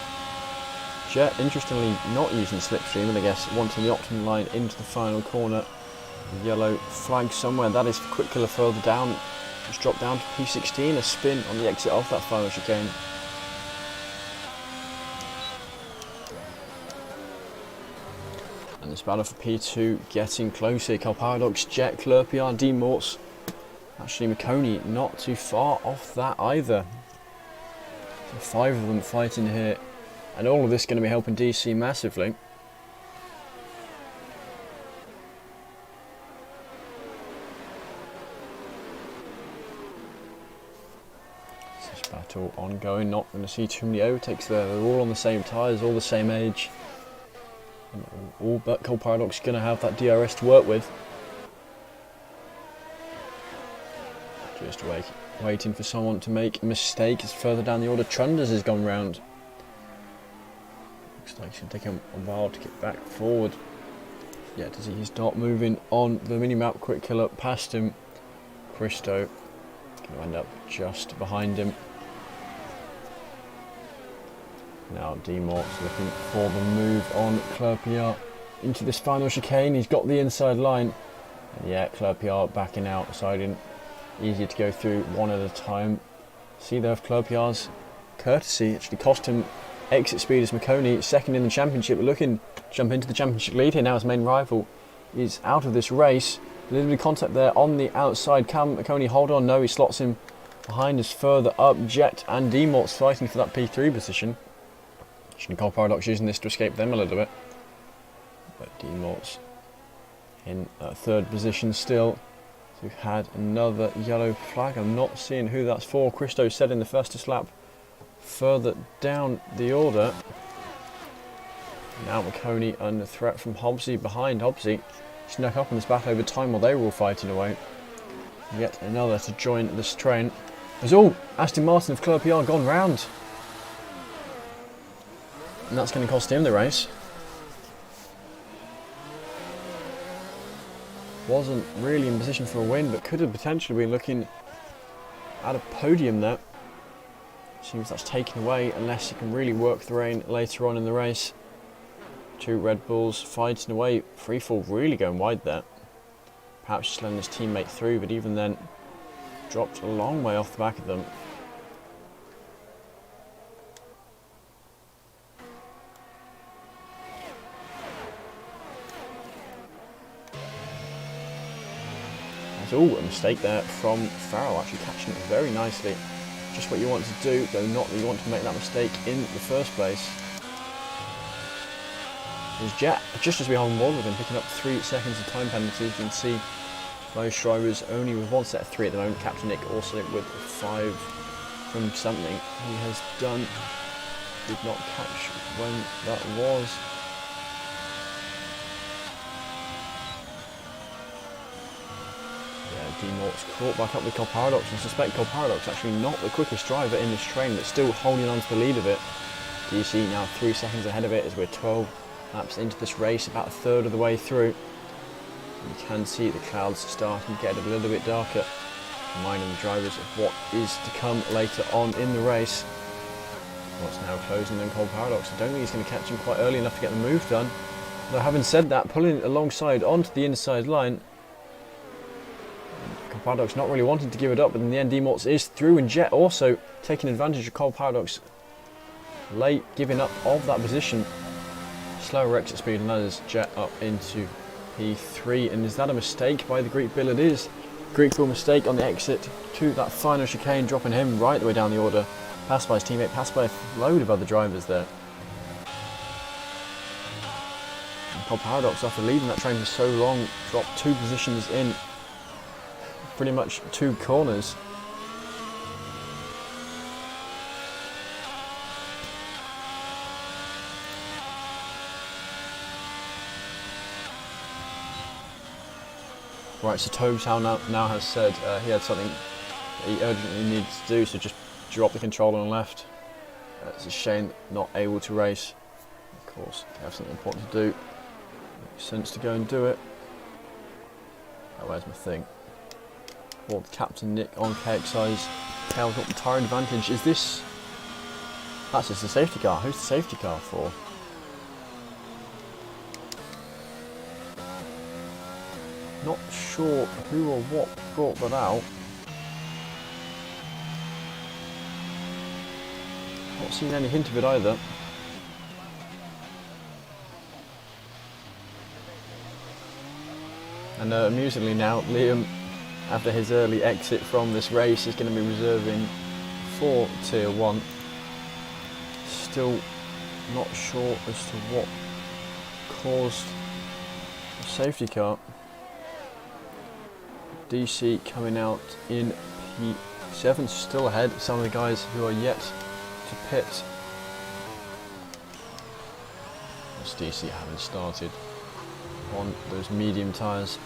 Jet, interestingly, not using slipstream, and I guess wanting the optimum line into the final corner. Yellow flag somewhere. That is for Quick Killer further down. Just dropped down to P16. A spin on the exit off that final chicane. And this battle for P2 getting closer. Carl Paradox, Jet, Clerpiard, D Morts. Actually, McConey not too far off that either. So 5 of them fighting here. And all of this going to be helping DC massively. This battle ongoing. Not going to see too many overtakes there. They're all on the same tyres, all the same age. And all but Carl Paradox going to have that DRS to work with. Just waiting for someone to make a mistake. As further down the order, Trunders has gone round. Looks like it's going to take him a while to get back forward. Yeah, does he start moving on the mini-map? Quick killer past him. Christo going to end up just behind him. Now D-Mort's looking for the move on Clerpiard into this final chicane. He's got the inside line. And yeah, Clerpiard backing out, deciding easier to go through one at a time. See there, Clerpiard's courtesy actually cost him exit speed as McConey, second in the championship, looking to jump into the championship lead here now. His main rival is out of this race. A little bit of contact there on the outside. Can McConey hold on? No, he slots him behind us further up. Jet and D-Morts fighting for that P3 position. Carl Paradox using this to escape them a little bit. But D-Morts in third position still. So we've had another yellow flag. I'm not seeing who that's for. Christo said in the fastest lap further down the order. Now McConey under threat from Hobbsy behind. Hobbsy snuck up in this battle over time while they were all fighting away. Yet another to join this train. There's all Aston Martin of Clerpiard gone round. And that's going to cost him the race. Wasn't really in position for a win, but could have potentially been looking at a podium there. Seems that's taken away unless he can really work the rain later on in the race. 2 Red Bulls fighting away. Free fall really going wide there. Perhaps just letting his teammate through, but even then dropped a long way off the back of them. Oh, a mistake there from Farrell, actually catching it very nicely. Just what you want to do, though not that you want to make that mistake in the first place. There's Jet, just as we hold on board with him, picking up 3 seconds of time penalty. You can see most drivers only with 1 set of 3 at the moment. Captain Nick also with 5 from something he has done. Did not catch when that was. D-Mort's caught back up with Carl Paradox, and I suspect Carl Paradox actually not the quickest driver in this train, but still holding on to the lead of it. DC now 3 seconds ahead of it as we're 12 laps into this race, about a third of the way through. And you can see the clouds starting to get a little bit darker, reminding the drivers of what is to come later on in the race. What's now closing on Carl Paradox. I don't think he's going to catch him quite early enough to get the move done. Though having said that, pulling it alongside onto the inside line, Carl Paradox not really wanting to give it up, but in the end D-Morts is through, and Jet also taking advantage of Carl Paradox late giving up of that position. Slower exit speed, and that is Jet up into P3. And is that a mistake by the Greek Bill? It is. Greek Bill mistake on the exit to that final chicane, dropping him right the way down the order. Passed by his teammate, passed by a load of other drivers there. And Carl Paradox, after leading that train for so long, dropped 2 positions in pretty much 2 corners. Right, so Tobeshow now has said he had something he urgently needed to do, so just drop the controller and left. It's a shame not able to race. Of course, they have something important to do. Makes sense to go and do it. Oh, where's my thing? Well, Captain Nick on KXI's tail got the tyre advantage. Is this... That's just the safety car. Who's the safety car for? Not sure who or what brought that out. Not seen any hint of it either. And amusingly now, Liam, after his early exit from this race, is going to be reserving for Tier 1. Still not sure as to what caused the safety car. DC coming out in P7, still ahead. Some of the guys who are yet to pit. As DC having started on those medium tyres.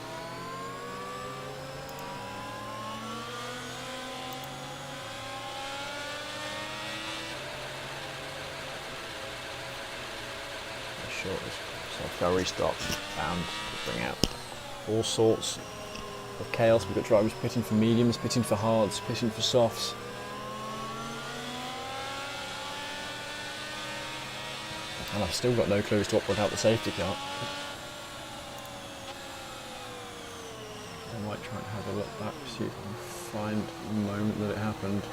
Self-car restart bound to bring out all sorts of chaos. We've got drivers pitting for mediums, pitting for hards, pitting for softs. And I've still got no clue as to what brought out the safety car. I might try and have a look back, see if I can find the moment that it happened.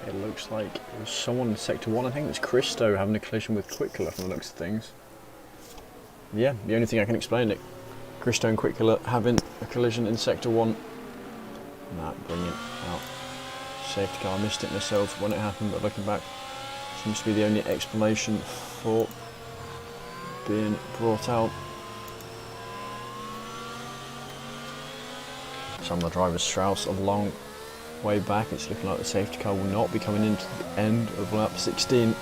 It looks like it was someone in Sector 1, I think it was Christo having a collision with Quickler from the looks of things. Yeah, the only thing I can explain it. Christo and Quickler having a collision in Sector 1. And that bringing out safety car. I missed it myself when it happened, but looking back, seems to be the only explanation for being brought out. Some of the drivers, Strauss, a long way back. It's looking like the safety car will not be coming into the end of lap 16.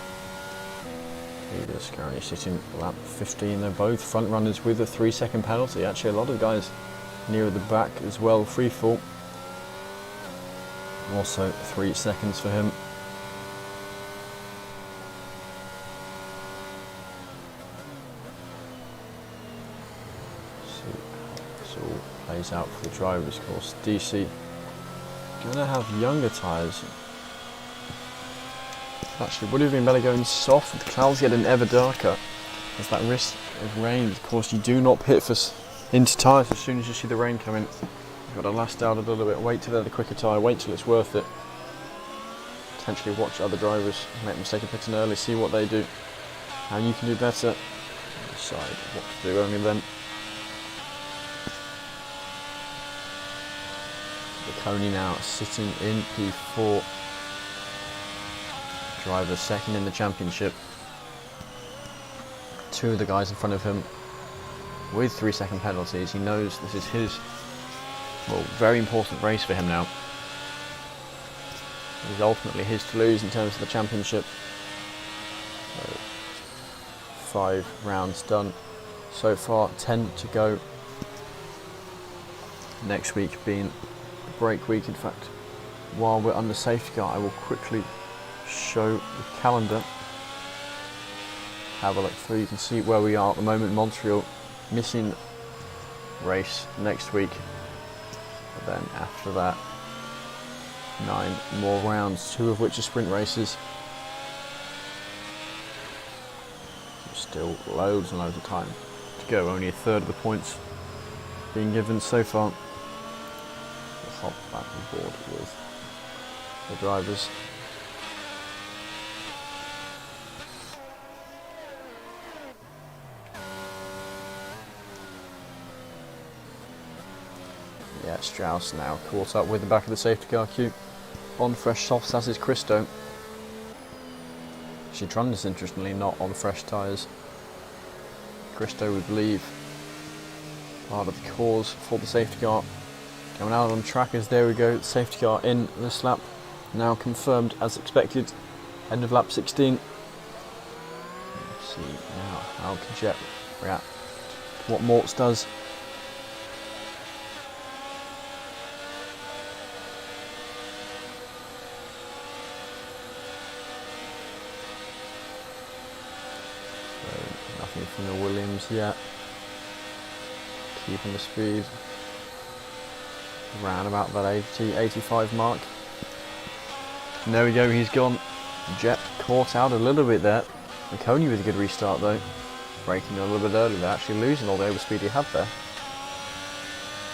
Leaders currently sitting lap 15. They're both front runners with a 3-second penalty. Actually, a lot of guys nearer the back as well. Free fall. Also 3 seconds for him. See how this all plays out for the drivers. Of course, DC going to have younger tyres. Actually, would have been better going soft with the clouds getting ever darker. There's that risk of rain. Of course, you do not pit for into tyres as soon as you see the rain coming. You've got to last out a little bit, wait till they're the quicker tyre, wait till it's worth it. Potentially watch other drivers make a mistake of pitting early, see what they do, how you can do better, and decide what to do only then. Coney now sitting in P4. Driver second in the championship. 2 of the guys in front of him with 3-second penalties. He knows this is his, well, very important race for him now. It is ultimately his to lose in terms of the championship. So 5 rounds done so far, 10 to go. Next week being break week. In fact, while we're under safety car, I will quickly show the calendar. Have a look through. You can see where we are at the moment. Montreal missing race next week, but then after that 9 more rounds, 2 of which are sprint races. Still loads and loads of time to go. Only a third of the points being given so far. Hop back on board with the drivers. Yeah, Strauss now caught up with the back of the safety car queue. On fresh softs, as is Christo. Citronis, interestingly, not on fresh tyres. Christo, we believe, part of the cause for the safety car. Coming out on track as there we go, safety car in this lap, now confirmed as expected, end of lap 16. Let's see now how Kjet react to what Mortz does. Nothing from the Williams yet. Keeping the speed around about that 80, 85 mark. And there we go, he's gone. Jet caught out a little bit there. McConey with a good restart though. Braking a little bit early there, actually losing all the overspeed he had there.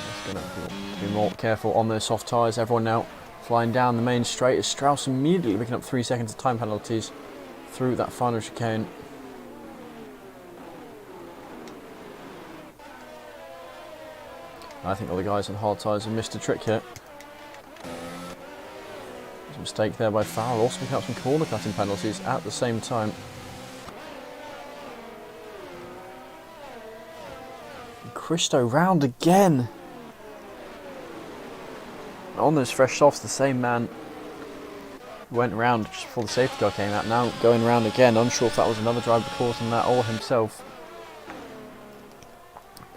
Just going to be more careful on those soft tyres. Everyone now flying down the main straight as Strauss immediately picking up 3 seconds of time penalties through that final chicane. I think all the guys on hard tyres have missed a trick here. There's a mistake there by Farrell, also picking up some corner cutting penalties at the same time. And Christo round again. On those fresh softs, the same man went round just before the safety car came out, now going round again, unsure if that was another driver causing that or himself.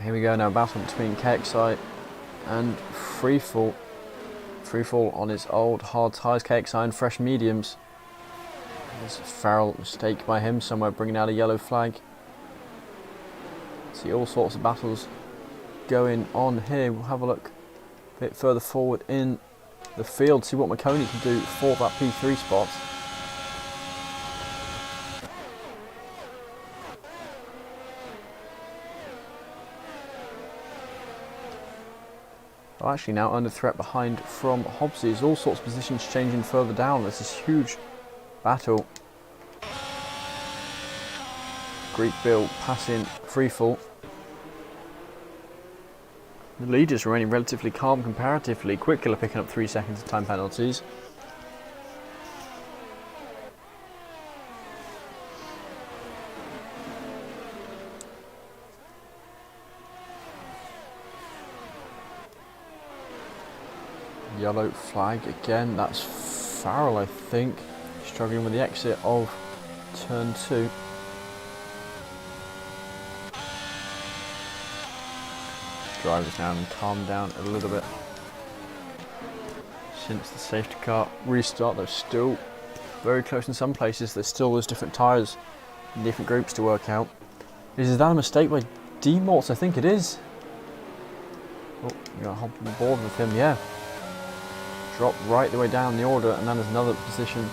Here we go now, battle between KXI and Freefall. Freefall on his old hard tyres, KXI and fresh mediums. There's a Farrell mistake by him somewhere, bringing out a yellow flag. See all sorts of battles going on here. We'll have a look a bit further forward in the field, see what McConey can do for that P3 spot. Well, actually now under threat behind from Hobbsy. There's all sorts of positions changing further down. There's this huge battle. Greek Bill passing Freefall. The leaders remaining relatively calm comparatively. Quick Killer picking up 3 seconds of time penalties. Yellow flag again, that's Farrell I think, struggling with the exit of turn 2. Drivers now and calm down a little bit. Since the safety car restart, they're still very close in some places. There's still those different tyres and different groups to work out. Is that a mistake by D-Morts? I think it is. Oh, you gotta hop on board with him, yeah. Drop right the way down the order, and then there's another position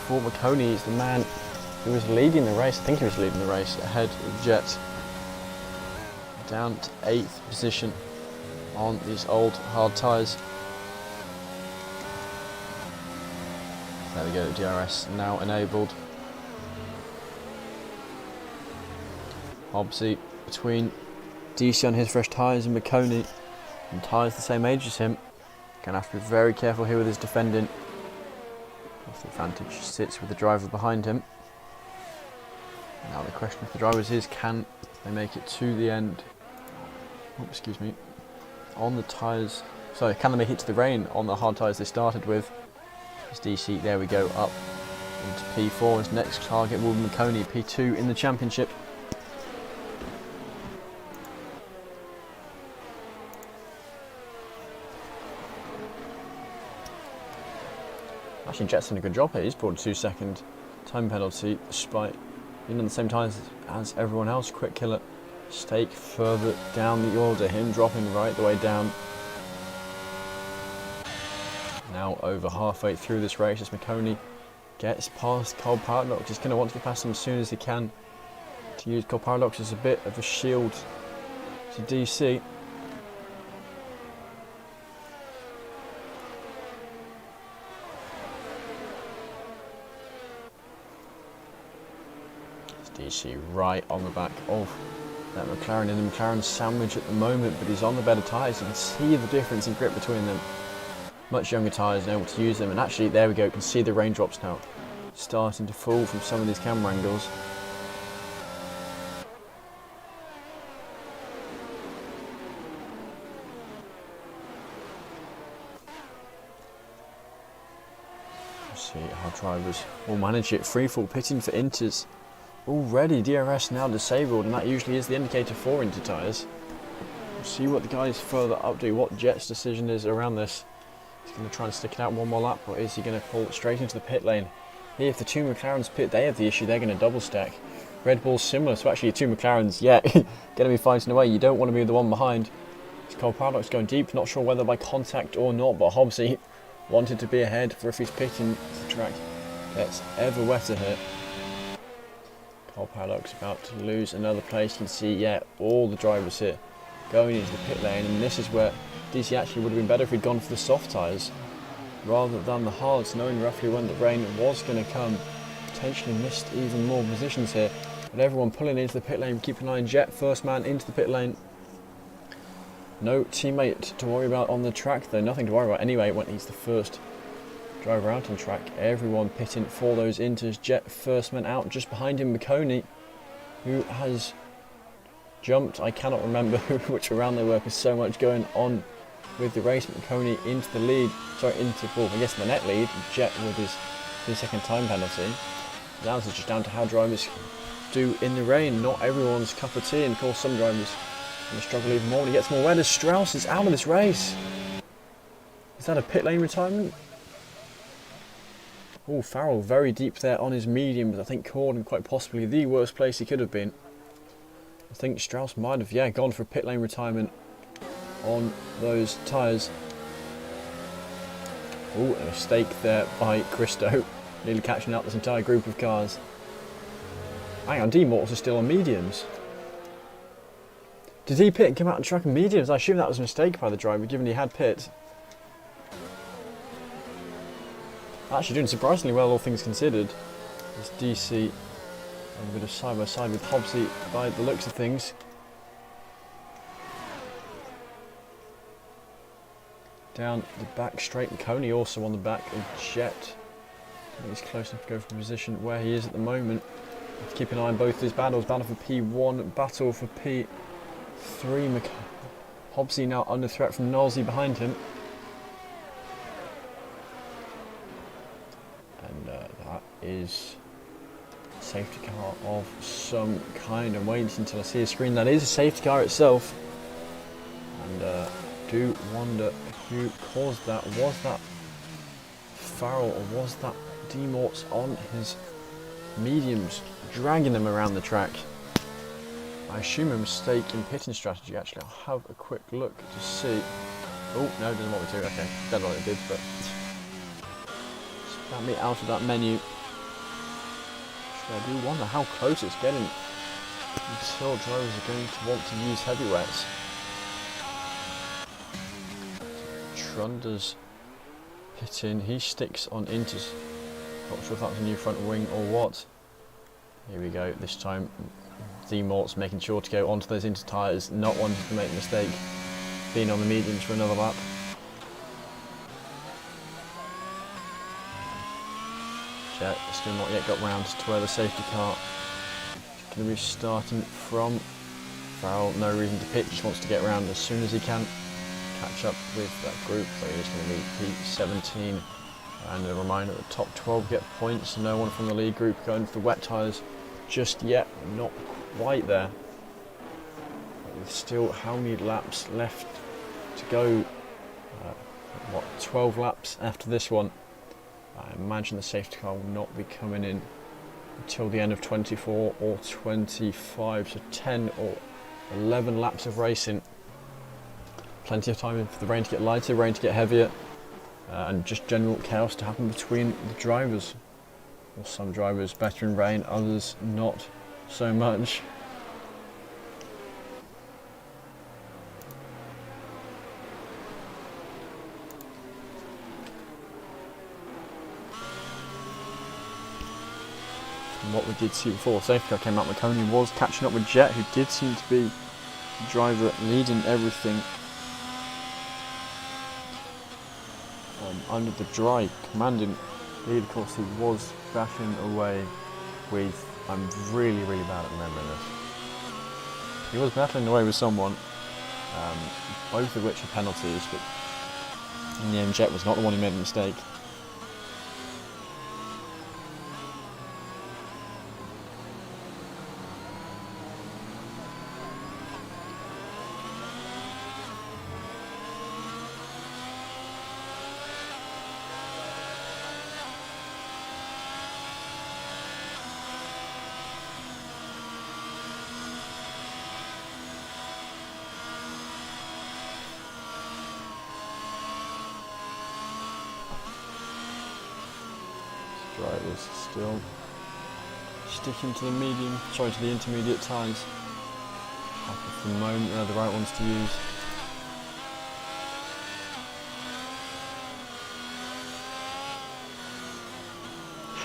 for McConey. He's the man who was leading the race. I think he was leading the race ahead of Jet. Down to 8th position on these old hard tyres. There we go, DRS now enabled. Hobbsy between DC on his fresh tyres and McConey on tyres the same age as him. Gonna have to be very careful here with his defending. The advantage sits with the driver behind him. Now the question for the drivers is, can they make it to the end? Oh, excuse me. On the tyres, sorry, can they make it to the rain on the hard tyres they started with? It's DC, there we go, up into P4. His next target will be McConey, P2 in the championship. Actually, Jet's done a good job here. He's brought a 2-second time penalty despite being on the same time as everyone else. Quick Killer stake further down the order, him dropping right the way down. Now over halfway through this race as McConey gets past Cole Paradox. He's going to want to get past him as soon as he can to use Cole Paradox as a bit of a shield to DC. DC right on the back of that McLaren, and the McLaren sandwich at the moment, but he's on the better tyres. You can see the difference in grip between them. Much younger tyres and able to use them, and actually there we go, you can see the raindrops now starting to fall from some of these camera angles. Let's see how drivers will manage it. Freefall pitting for Inters. Already DRS now disabled, and that usually is the indicator for Inter tyres. We'll see what the guys further up do, what Jet's decision is around this. He's going to try and stick it out one more lap, or is he going to pull it straight into the pit lane? Here, if the two McLarens pit, they have the issue, they're going to double stack. Red Bull's similar, so actually two McLarens, yeah, going to be fighting away. You don't want to be the one behind. It's Cole Paradox going deep, not sure whether by contact or not, but Hobbsy wanted to be ahead for if he's pitting. The track gets ever wetter here. Cole Paradox about to lose another place. You can see, yeah, all the drivers here going into the pit lane, and this is where DC actually would have been better if he'd gone for the soft tyres rather than the hards, knowing roughly when the rain was going to come. Potentially missed even more positions here. But everyone pulling into the pit lane, keep an eye on Jet, first man into the pit lane. No teammate to worry about on the track though, nothing to worry about anyway when he's the first driver out on track. Everyone pitting for those inters. Jet first man out, just behind him McConey, who has jumped. I cannot remember which round they were because so much going on with the race. McConey into the lead, well, I guess the net lead. Jet with his 2-second time penalty. Now it's just down to how drivers do in the rain. Not everyone's cup of tea, and of course some drivers are going to struggle even more when he gets more weather. Strauss is out of this race. Is that a pit lane retirement? Oh, Farrell very deep there on his mediums. I think caught him quite possibly the worst place he could have been. I think Strauss might have, yeah, gone for a pit lane retirement on those tyres. Oh, a mistake there by Christo. Nearly catching up this entire group of cars. Hang on, D-Mortals are still on mediums. Did he pit and come out and track on mediums? I assume that was a mistake by the driver, given he had pit. Actually doing surprisingly well, all things considered. It's DC and a bit of side by side with Hobbsy by the looks of things. Down the back straight, and Coney also on the back of Jet. I think he's close enough to go from position where he is at the moment. Have to keep an eye on both these battles. Battle for P1, battle for P3. Hobbsy now under threat from Nosey behind him. And that is a safety car of some kind. I'm waiting until I see a screen. That is a safety car itself. And do wonder who caused that. Was that Farrell or was that D-Morts on his mediums, dragging them around the track? I assume a mistake in pitting strategy. Actually, I'll have a quick look to see. Oh no, it doesn't want me to. Okay, don't know what it did, but spat me out of that menu. Actually, I do wonder how close it's getting until drivers are going to want to use heavyweights. Trunder's hitting, he sticks on inters. Not sure if that was a new front wing or what. Here we go, this time D-Mort's making sure to go onto those inter tyres, not wanting to make a mistake, being on the mediums for another lap. Jet still not yet got round to where the safety car is going to be starting from. Farrell, no reason to pit, just wants to get round as soon as he can. Catch up with that group, so he's going to be P17. And a reminder, the top 12 get points. No one from the lead group going for the wet tyres just yet. Not quite there. But with still how many laps left to go? 12 laps after this one. I imagine the safety car will not be coming in until the end of 24 or 25. So 10 or 11 laps of racing. Plenty of time for the rain to get lighter, rain to get heavier, and just general chaos to happen between the drivers. Well, some drivers better in rain, others not so much. From what we did see before, safety car came out, McConey was catching up with Jet, who did seem to be the driver leading everything. Under the dry, commanding lead. Of course, he was bashing away with, I'm really bad at remembering this. He was battling away with someone, both of which are penalties, but in the end Jet was not the one who made a mistake. drivers still sticking to the to the intermediate tyres. For the moment, they're the right ones to use.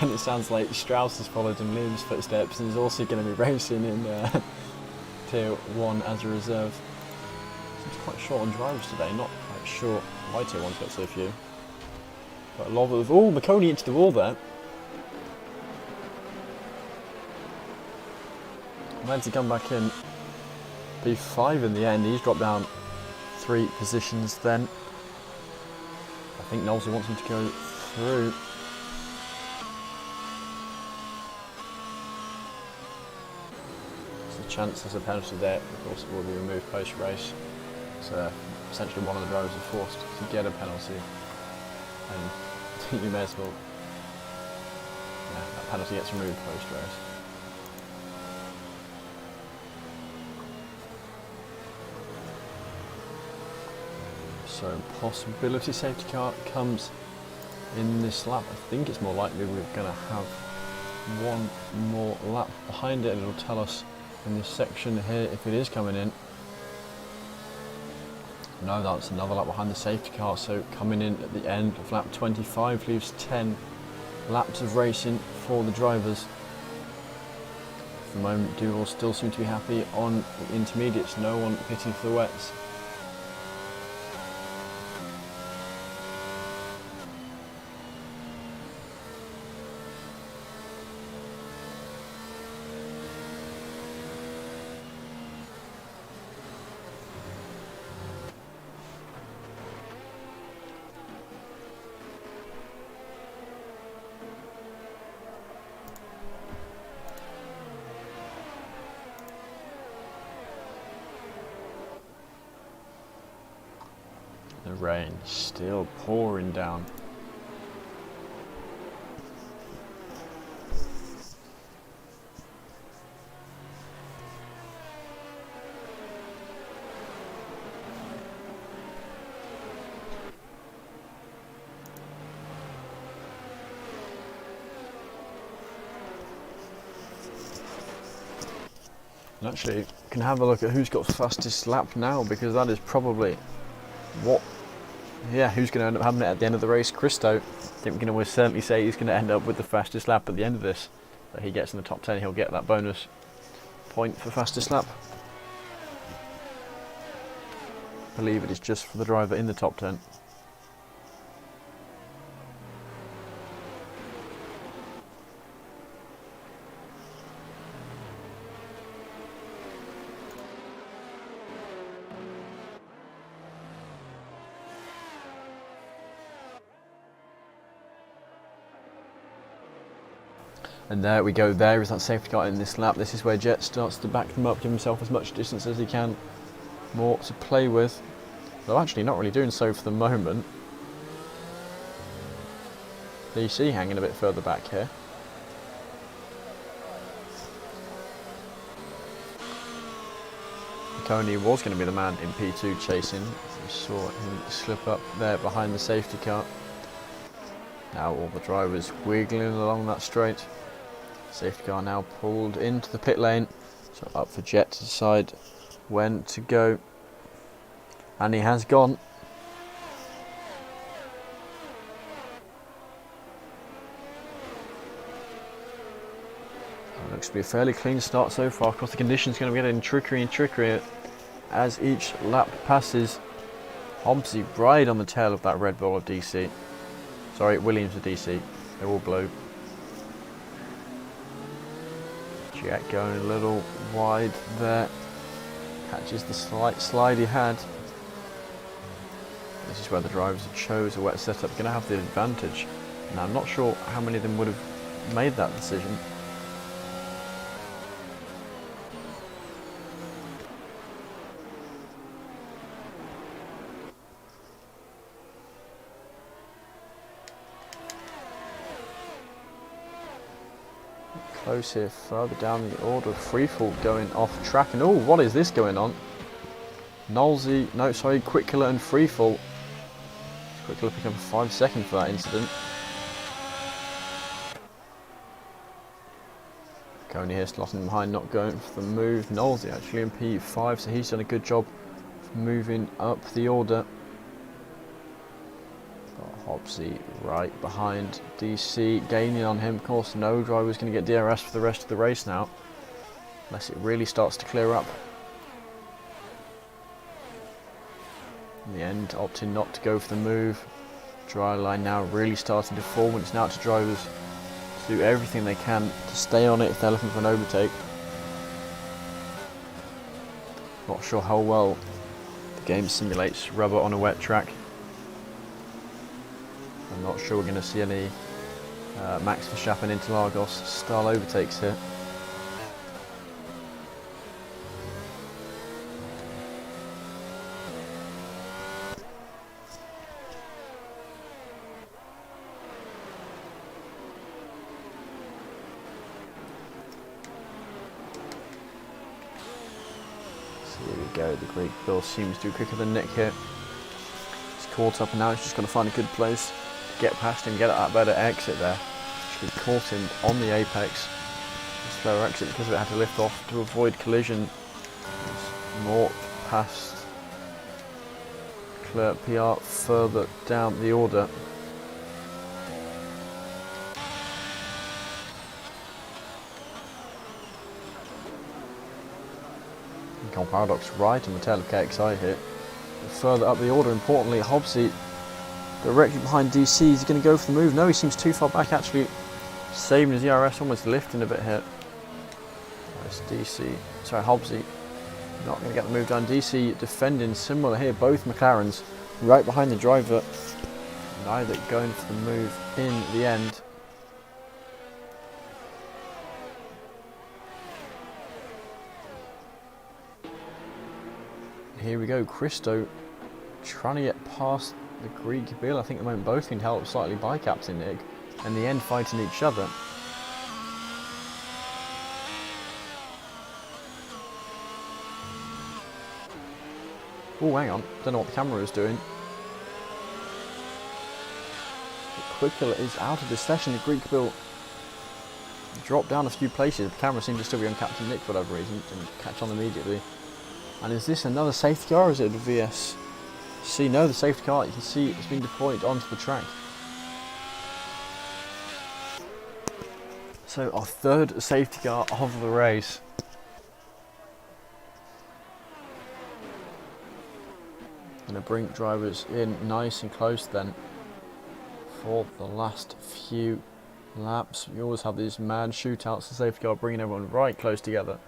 And it sounds like Strauss has followed in Liam's footsteps and is also going to be racing in Tier 1 as a reserve. Seems quite short on drivers today, not quite short. My Tier 1's got so few. But a lot of... Oh, McConey into the wall there. Managed to come back in. P5 in the end, he's dropped down 3 positions then. I think Knowlesy wants him to go through. Chance there's a penalty there, of course it will be removed post-race. So essentially one of the drivers is forced to get a penalty, and you may as well, that penalty gets removed post-race. So possibility safety car comes in this lap. I think it's more likely we're going to have one more lap behind it, and it'll tell us in this section here if it is coming in. No, that's another lap behind the safety car, so coming in at the end of lap 25 leaves 10 laps of racing for the drivers. At the moment, Duval still seem to be happy on the intermediates, no one pitting for the wets. The rain still pouring down. And actually, you can have a look at who's got fastest lap now, because that is probably who's going to end up having it at the end of the race. Christo, I think we can always certainly say he's going to end up with the fastest lap at the end of this. That he gets in the top 10, he'll get that bonus point for fastest lap. I believe it is just for the driver in the top 10. And there we go, there is that safety car in this lap. This is where Jet starts to back them up, give himself as much distance as he can, more to play with. Though actually not really doing so for the moment. DC hanging a bit further back here. Coney was going to be the man in P2 chasing. We saw him slip up there behind the safety car. Now all the drivers wiggling along that straight. Safety car now pulled into the pit lane, so up for Jet to decide when to go, and he has gone. It looks to be a fairly clean start so far. Of course, the conditions going to be getting trickier and trickier as each lap passes. Hobbsy right on the tail of that Red Bull of DC. Sorry, Williams of DC. They're all blue. Jet going a little wide there, catches the slight slide he had. This is where the drivers who chose a wet setup are going to have the advantage. Now I'm not sure how many of them would have made that decision. Close here, further down the order. Freefall going off track, and oh, what is this going on? Quick Killer and Freefall. Quick Killer picking up a 5 second for that incident. McConey here slotting behind, not going for the move. Knowlesy actually in P5, so he's done a good job of moving up the order. Got Hobbsy right behind DC, gaining on him. Of course, no driver's going to get DRS for the rest of the race now, unless it really starts to clear up. In the end, opting not to go for the move. Dry line now really starting to form, and it's now to drivers to do everything they can to stay on it if they're looking for an overtake. Not sure how well the game simulates rubber on a wet track. I'm not sure we're going to see any Max Verstappen Interlagos style overtakes here. Here we go, the Greek Bill seems to be quicker than Nick here. He's caught up and now he's just got to find a good place to get past him, get at that better exit there. Actually caught him on the apex. The slower exit because of it had to lift off to avoid collision. He's more past Clerk PR further down the order. Gone Paradox right on the tail of KXI here. Further up the order, importantly, Hobbsy directly behind DC. Is he going to go for the move? No, he seems too far back actually. Saving his ERS, almost lifting a bit here. Nice DC. Sorry, Hobbsy not going to get the move done. DC defending similar here. Both McLarens right behind the driver. Neither going for the move in the end. Here we go, Christo trying to get past the Greek Bill. I think at the moment both being held up slightly by Captain Nick, and the end fighting each other. Oh, hang on, don't know what the camera is doing. The Quickkiller is out of this session. The Greek Bill dropped down a few places. The camera seemed to still be on Captain Nick for whatever reason, didn't catch on immediately. And is this another safety car or is it a VSC? No, the safety car, you can see it's been deployed onto the track. So our third safety car of the race. Going to bring drivers in nice and close then for the last few laps. You always have these mad shootouts, the safety car bringing everyone right close together.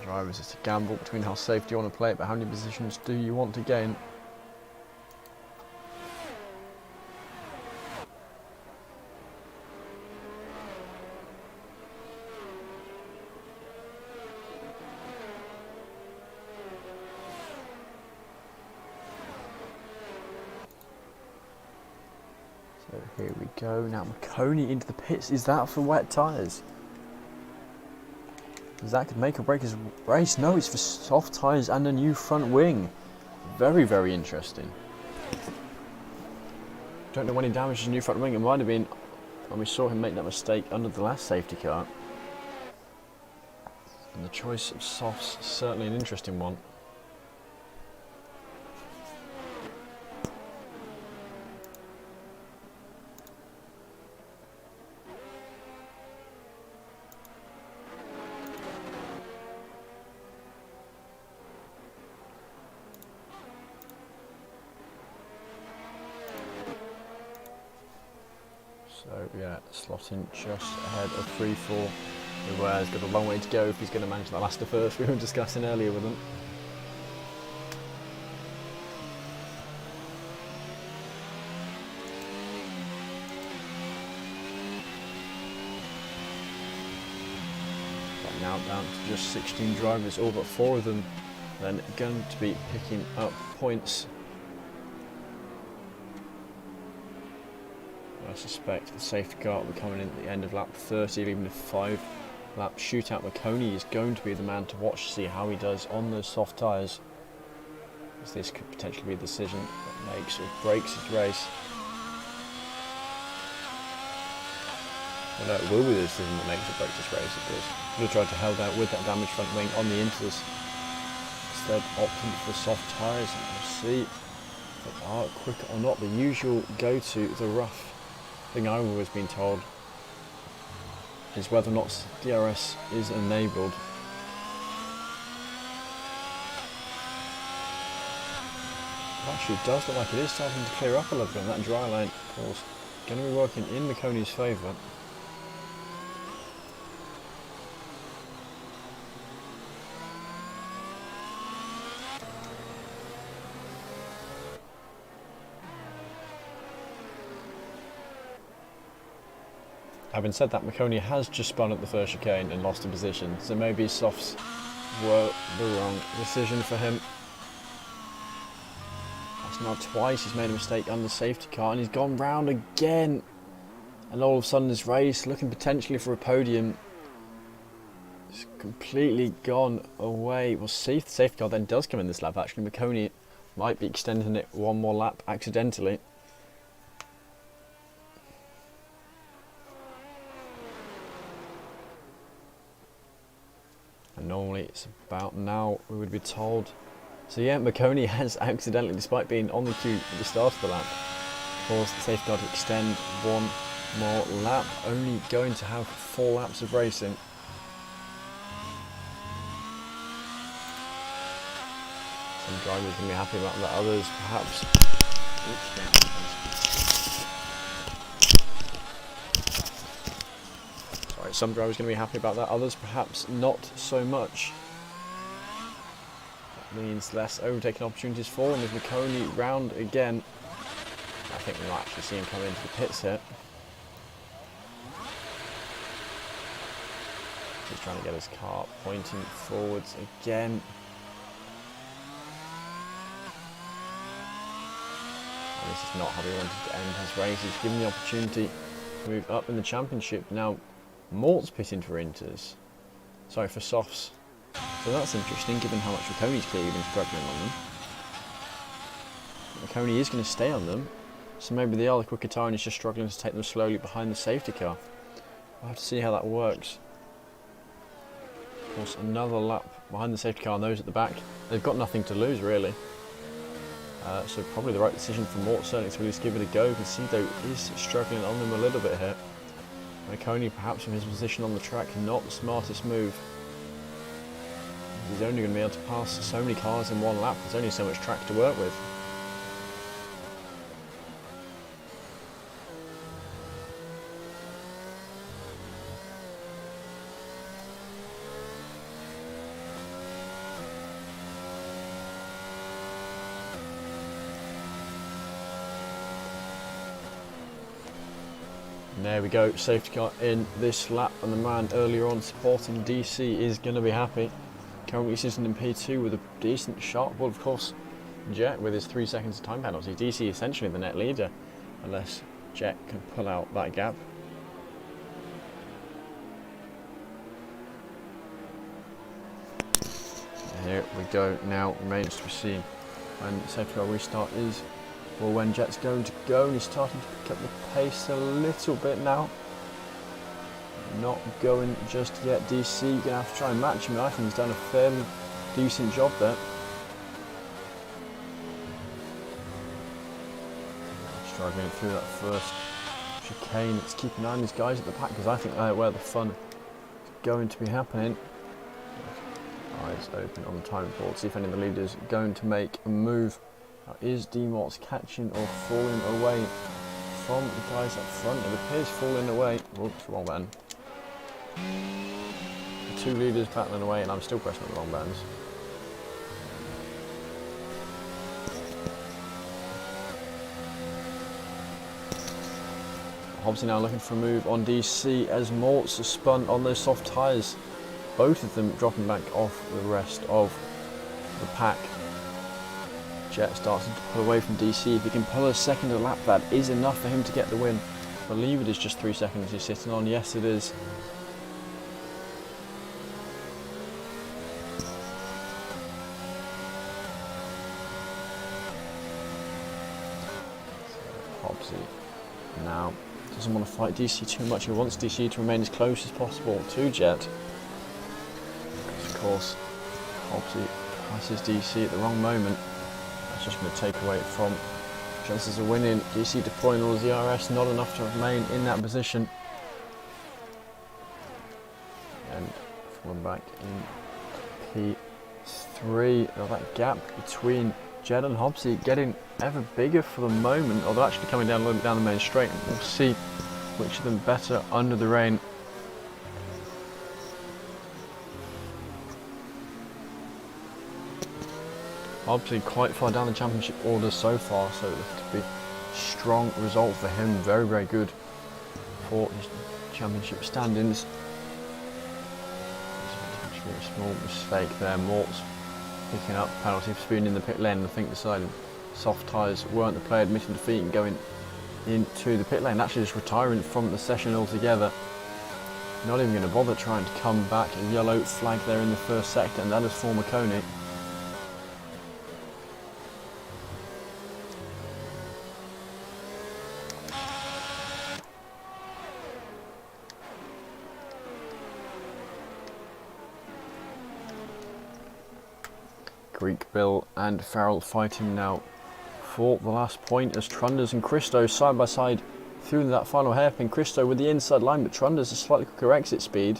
Drivers, it's a gamble between how safe do you want to play it, but how many positions do you want to gain? So here we go. Now McConey into the pits. Is that for wet tyres? That could make or break his race. No, it's for soft tyres and a new front wing. Very, very interesting. Don't know when he damaged his new front wing. It might have been when we saw him make that mistake under the last safety car. And the choice of softs is certainly an interesting one. So yeah, slotting just ahead of 3-4. He's got a long way to go if he's going to manage that last to first we were discussing earlier with him. But now down to just 16 drivers, all but 4 of them then going to be picking up points. I suspect the safety car will be coming in at the end of lap 30, even if 5 lap shootout. McConey is going to be the man to watch to see how he does on those soft tyres, as this could potentially be a decision that makes or breaks his race. Well, no, it will be the decision that makes or breaks this race, of course. Could have tried to hold out with that damaged front wing on the inters. Instead, opting for soft tyres, and we'll see if they are quicker or not. The usual go-to, the rough thing I've always been told, is whether or not DRS is enabled. Actually, it does look like it is starting to clear up a little bit, and that dry line, of course, going to be working in Mikoni's favour. Having said that, Mikoni has just spun at the first chicane and lost a position, so maybe softs were the wrong decision for him. That's now twice he's made a mistake on the safety car, and he's gone round again. And all of a sudden this race, looking potentially for a podium, is completely gone away. We'll see if the safety car then does come in this lap. Actually, Mikoni might be extending it one more lap accidentally. And normally it's about now, we would be told. So yeah, Mikoni has accidentally, despite being on the queue at the start of the lap, forced the safety car to extend one more lap, only going to have 4 laps of racing. Some drivers are going to be happy about that, others perhaps. Sorry, some drivers are going to be happy about that, others perhaps not so much. That means less overtaking opportunities for him. With Mikoni round again, I think we might actually see him come into the pits here. He's trying to get his car pointing forwards again. And this is not how he wanted to end his race. He's given the opportunity to move up in the championship. Now, Mort's pitting for inters. Sorry, for softs. So that's interesting, given how much Mikoni's clearly been struggling on them. Mikoni is going to stay on them. So maybe they are the quicker tyre and he's just struggling to take them slowly behind the safety car. We'll have to see how that works. Of course, another lap behind the safety car and those at the back. They've got nothing to lose, really. So probably the right decision for Mort, certainly to at least give it a go. You can see, though, is struggling on them a little bit here. Mikoni, perhaps from his position on the track, not the smartest move. He's only going to be able to pass so many cars in one lap. There's only so much track to work with. And there we go, safety car in this lap, and the man earlier on supporting DC is going to be happy. Currently sitting in P2 with a decent shot. Well, of course, Jet with his 3 seconds of time penalty. DC essentially the net leader, unless Jet can pull out that gap. Here we go now, remains to be seen when safety car restart is. Well, when Jet's going to go, and he's starting to pick up the pace a little bit now. Not going just yet. DC going to have to try and match him. I think he's done a fairly decent job there. Struggling through that first chicane. Let's keep an eye on these guys at the back, because I think they're where the fun is going to be happening. Eyes open on the time board. See if any of the leaders are going to make a move. Now, is D-Mort's catching or falling away from the guys up front? It appears falling away. Whoops, wrong button. The 2 leaders battling away, and I'm still pressing the wrong buttons. Hobbsy now looking for a move on DC as Mort's spun on those soft tyres. Both of them dropping back off the rest of the pack. Jet starting to pull away from DC. If he can pull a second a lap, that is enough for him to get the win. I believe it is just 3 seconds he's sitting on. Yes, it is. So, Hobbsy now to doesn't want to fight DC too much. He wants DC to remain as close as possible to Jet. Of course, Hobbsy passes DC at the wrong moment. That's just going to take away from chances of winning. DC deploying all the ZRS, not enough to remain in that position. And falling back in P3. Now that gap between Jet and Hobbsy getting ever bigger for the moment, although actually coming down a little bit down the main straight. We'll see which of them better under the rain. Hobbsy quite far down the championship order so far, so it could be a strong result for him. Very, very good for his championship standings. A small mistake there. Mort's picking up penalty for speeding in the pit lane. I think decided soft tyres weren't the play, admitting defeat and going into the pit lane. Actually just retiring from the session altogether. Not even going to bother trying to come back. A yellow flag there in the first sector, and that is for Marconi. Greek, Bill and Farrell fighting now for the last point as Trunders and Christo side by side through that final hairpin. Christo with the inside line, but Trunders a slightly quicker exit speed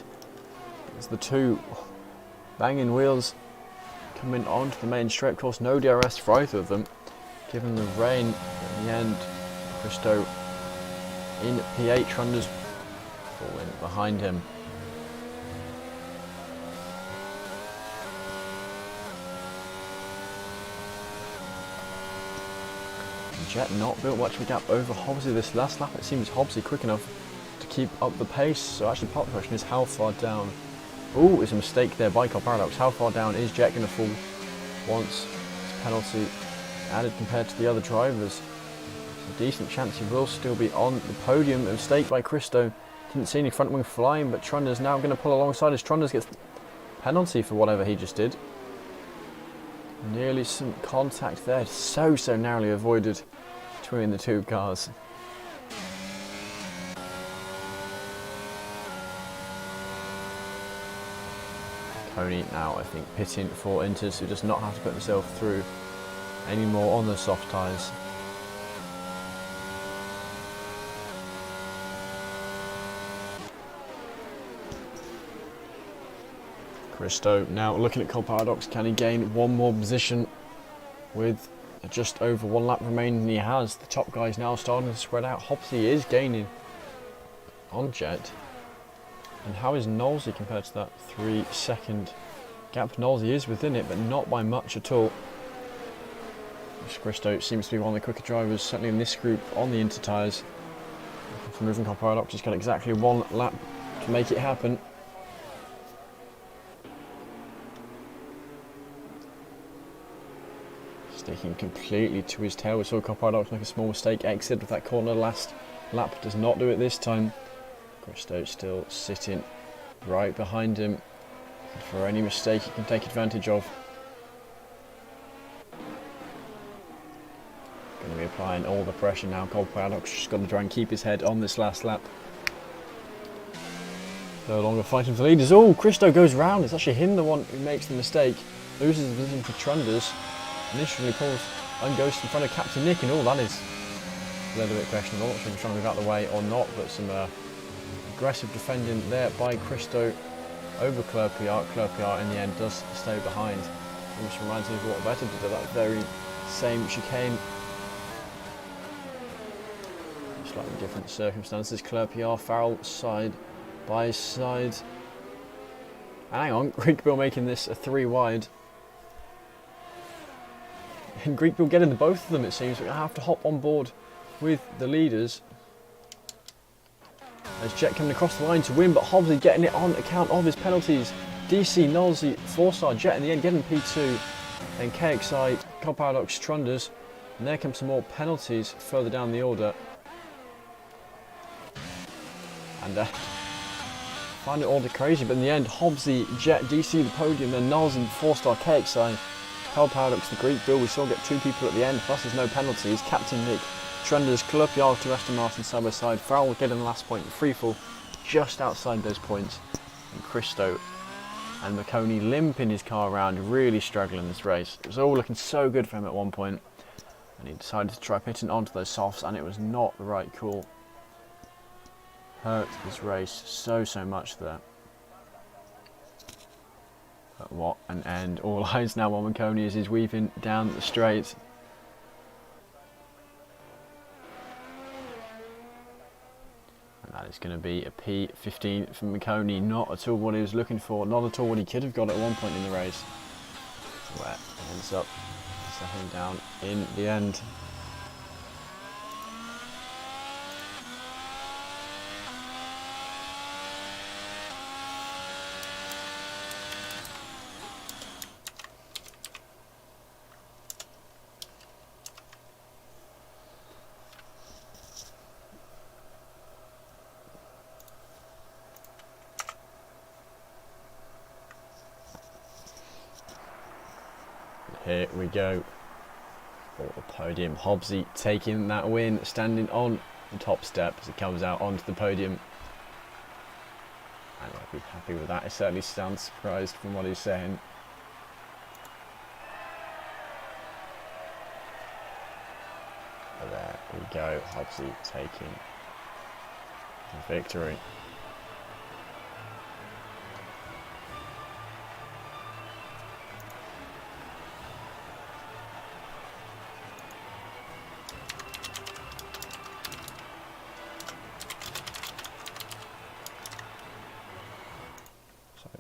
as the two banging wheels coming onto the main straight. Of course, no DRS for either of them, given the rain at the end. Christo in P8, Trunders falling behind him. Jet not built much of a gap over Hobbsy this last lap. It seems Hobbsy quick enough to keep up the pace. So actually part of the question is how far down. Oh, it's a mistake there by Car Paradox. How far down is Jet going to fall once his penalty added compared to the other drivers? There's a decent chance he will still be on the podium. A mistake by Christo. Didn't see any front wing flying, but Trunders now going to pull alongside as Trunders gets penalty for whatever he just did. Nearly some contact there, so narrowly avoided between the two cars. Coney now, I think, pitting for Inters, who does not have to put himself through anymore on the soft tyres. Christo now looking at Car Paradox. Can he gain one more position with just over one lap remaining? He has. The top guys now starting to spread out. Hobbsy is gaining on Jet. And how is Knowlesy compared to that 3-second gap? Knowlesy is within it, but not by much at all. Christo seems to be one of the quicker drivers, certainly in this group, on the Inter tyres. For moving Car Paradox, he's got exactly one lap to make it happen. Sticking completely to his tail. We saw Car Paradox make a small mistake, exit with that corner last lap, does not do it this time. Christo still sitting right behind him for any mistake he can take advantage of. Going to be applying all the pressure now. Car Paradox just got to try and keep his head on this last lap. No longer fighting for the leaders. Oh, Christo goes round. It's actually him the one who makes the mistake. Loses the position for Trunders. Initially pulls and goes in front of Captain Nick, and all that is a little bit questionable. Not sure if he's trying to move out of the way or not, but some aggressive defending there by Christo over Clerpiart. Clerpiart in the end does stay behind, which reminds me of what Vettel did at that very same chicane. Slightly different circumstances. Clerpiart, Farrell side by side. And hang on, Greek Bill making this a 3 wide. And Greek will get into both of them, it seems. We're going to have to hop on board with the leaders. As Jet coming across the line to win, but Hobbsy getting it on account of his penalties. DC, Knowlesy, 4-star Jet in the end getting P2. Then KXI, Car Paradox, Trunders. And there come some more penalties further down the order. And find it all crazy, but in the end, Hobbsy, Jet, DC the podium, then Knowlesy, 4-star KXI. Car Paradox, the Greek Bill, we still get 2 people at the end, plus there's no penalties. Captain Nick Trenders, Club to Aston Martin side by side. Farrell getting the last point, free fall just outside those points. And Christo and McConey limping his car around, really struggling this race. It was all looking so good for him at one point, and he decided to try pitting onto those softs, and it was not the right call. Hurt his race so much there. But what an end. All eyes now on McConey as he's weaving down the straight. And that is going to be a P15 from McConey. Not at all what he was looking for. Not at all what he could have got at one point in the race. Where he ends up settling down in the end. Here we go for the podium. Hobbsy taking that win, standing on the top step as he comes out onto the podium. And I'll be happy with that. He certainly sounds surprised from what he's saying. But there we go, Hobbsy taking the victory.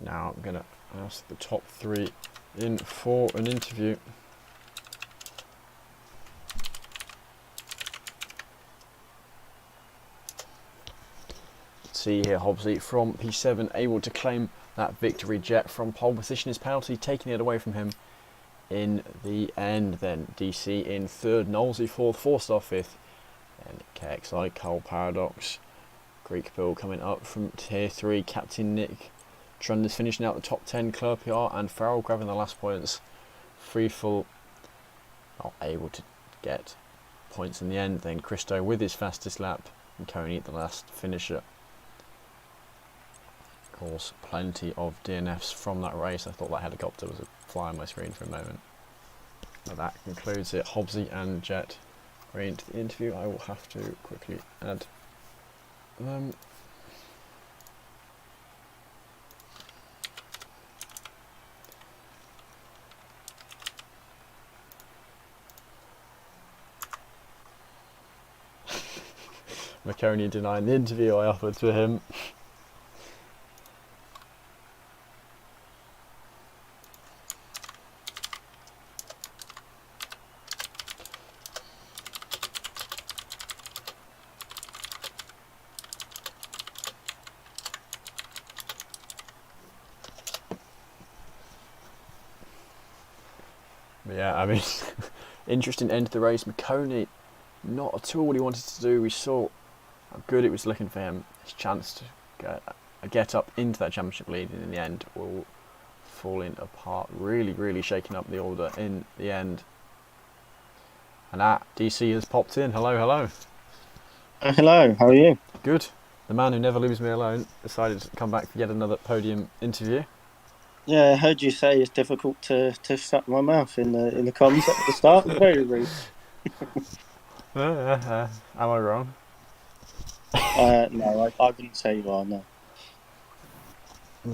Now I'm going to ask the top three in for an interview. Let's see here, Hobbsy from P7 able to claim that victory. Jet from pole position is penalty, taking it away from him in the end. Then DC in third, Knowlesy fourth, 4-star fifth, and KXI, Carl Paradox, Greek Bill coming up from tier 3, Captain Nick. Trunders finishing out the top 10, Clerpiar and Farrell grabbing the last points. Free fall, not able to get points in the end. Then Christo with his fastest lap, and Coney the last finisher. Of course, plenty of DNFs from that race. I thought that helicopter was a fly on my screen for a moment. But that concludes it. Hobbsy and Jet are into the interview. I will have to quickly add them. McConey denying the interview I offered to him. But yeah, I mean, interesting end to the race. McConey, not at all what he wanted to do. We saw how good it was looking for him. His chance to get up into that championship lead, and in the end all falling apart. Really shaking up the order in the end. And DC has popped in. Hello. Hello, how are you? Good. The man who never leaves me alone decided to come back for yet another podium interview. Yeah, I heard you say it's difficult to shut my mouth in the comms at the start. Very rude. Am I wrong? No, I wouldn't say you are, no.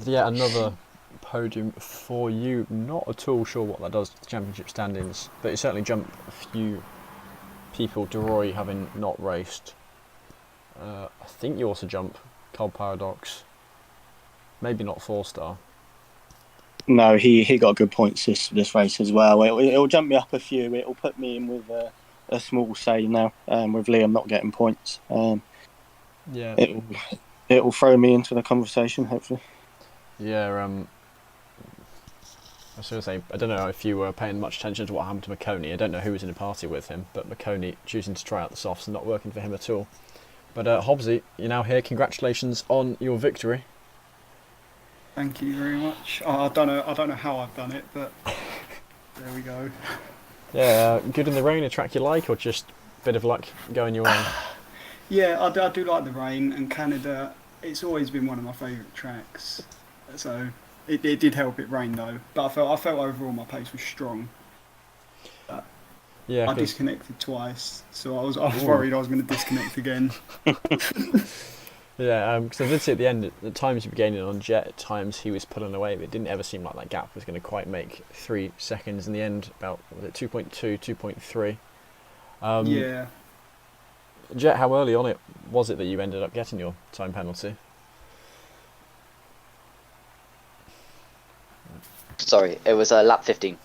Yet another podium for you. Not at all sure what that does to the championship standings, but it certainly jumped a few people. DeRoy having not raced. I think you also jump Cold Paradox. Maybe not 4-star. No, he got good points this race as well. It'll jump me up a few. It'll put me in with a small say now, with Liam not getting points. Yeah. It'll throw me into the conversation, hopefully. Yeah, I was going to say, I don't know if you were paying much attention to what happened to McConey. I don't know who was in a party with him, but McConey choosing to try out the softs and not working for him at all. But Hobbsy, you're now here. Congratulations on your victory. Thank you very much. I don't know how I've done it, but there we go. Yeah, good in the rain, a track you like, or just bit of luck going your way. Yeah, I do like the rain, and Canada, it's always been one of my favourite tracks. So it did help it rain though, but I felt overall my pace was strong. Yeah, I 'cause- disconnected twice, so I was worried I was going to disconnect again. yeah, because I did see at the end, at times he was gaining on Jet, at times he was pulling away, but it didn't ever seem like that gap was going to quite make 3 seconds in the end. About, was it 2.2, 2.3? Yeah. Jet, how early on it was it that you ended up getting your time penalty? Sorry, it was lap 15.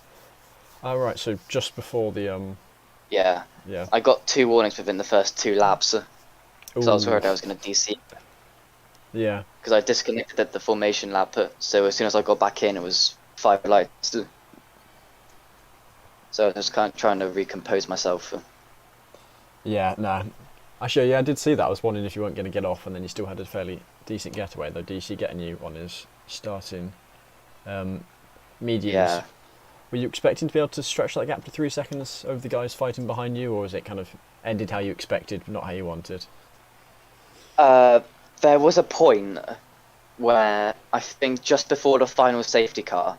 Oh, right, so just before the, Yeah. yeah. I got 2 warnings within the first 2 laps, so I was Ooh. worried I was going to DC. Yeah, Because I disconnected at the formation lap, so as soon as I got back in, it was 5 lights. So I was just kind of trying to recompose myself. yeah, nah. Actually, yeah, I did see that. I was wondering if you weren't going to get off, and then you still had a fairly decent getaway, though DC getting you on his starting mediums. Yeah. Were you expecting to be able to stretch that gap to 3 seconds over the guys fighting behind you, or was it kind of ended how you expected, but not how you wanted? There was a point where I think just before the final safety car,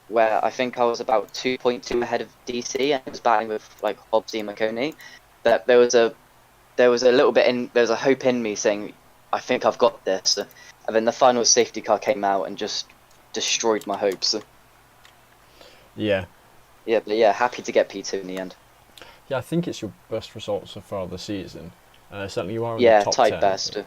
where I think I was about 2.2 ahead of DC and I was battling with like Hobbsy and McConey, that there was a little bit in, there was a hope in me saying, I think I've got this, and then the final safety car came out and just destroyed my hopes. Yeah. Yeah, but yeah, happy to get P2 in the end. Yeah, I think it's your best result so far this season. Certainly you are in Yeah, the top tight 10. best.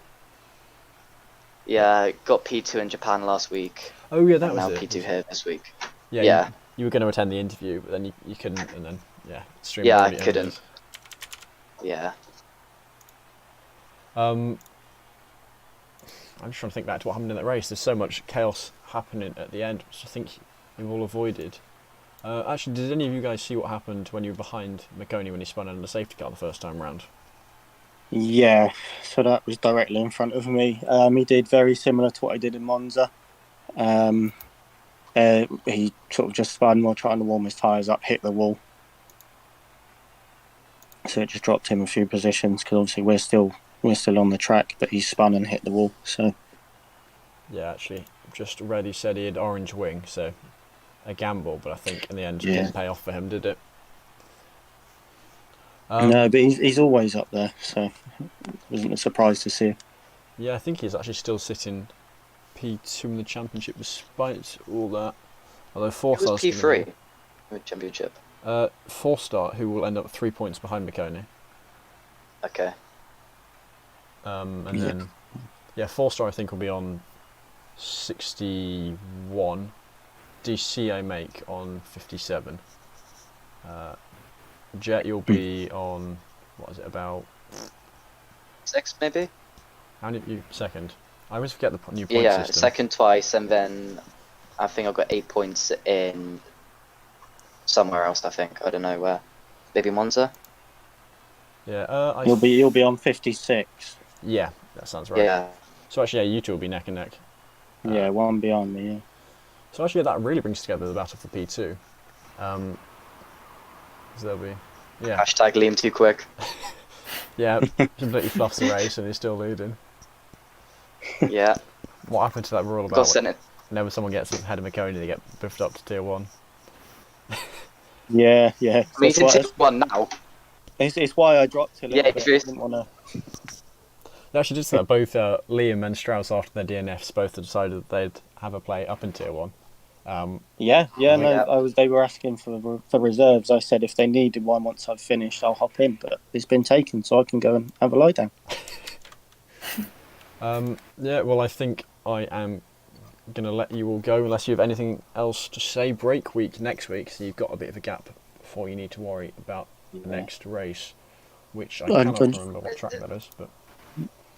Yeah, got P2 in Japan last week. Oh yeah, that And was now it. P2 here this week. Yeah, Yeah. You were going to attend the interview, but then you couldn't, and then, yeah, stream Yeah, I already ended. couldn't. Yeah. I'm just trying to think back to what happened in that race. There's so much chaos happening at the end, which I think we've all avoided. Actually, did any of you guys see what happened when you were behind McConey when he spun under the safety car the first time round? Yeah, so that was directly in front of me. He did very similar to what I did in Monza. He sort of just spun while trying to warm his tyres up, hit the wall. So it just dropped him a few positions because obviously we're still on the track, but he spun and hit the wall. So Yeah, actually, just read he said he had orange wing, so a gamble, but I think in the end it Yeah. didn't pay off for him, did it? no, but he's always up there, so it wasn't a surprise to see him. Yeah, I think he's actually still sitting P2 in the championship despite all that. Although It was Forstar's P3 in the championship. Forstar, who will end up 3 points behind McConey. Okay. And Yeah. then, yeah, Forstar I think will be on 61. DC I make on 57. Jet, you'll be on, what is it, about... 6 maybe? How many you second? I always forget the new point Yeah, system. second twice, and then I think I got 8 points in somewhere else. I think I don't know where. Maybe Monza. Yeah, You'll be on 56. yeah, that sounds right. Yeah. So actually, yeah, you two will be neck and neck. Yeah, one behind me. Yeah. So actually, that really brings together the battle for P2. So there'll be, yeah, Hashtag Liam too quick. yeah, completely fluffs the race and he's still leading. Yeah. What happened to that rule Got about sent it. whenever someone gets ahead of McConey, they get buffed up to tier 1? Yeah. I mean, That's it's why, in tier 1 now. it's why I dropped a little Yeah, bit. if you're- I didn't want to. They actually did say that both Liam and Strauss, after their DNFs, both had decided that they'd have a play up in tier 1. Yeah. Yeah. They were asking for reserves. I said if they needed one once I've finished, I'll hop in. But it's been taken, so I can go and have a lie down. Yeah, well, I think I am going to let you all go unless you have anything else to say. Break week next week, so you've got a bit of a gap before you need to worry about the next race, which I cannot remember what track that is. But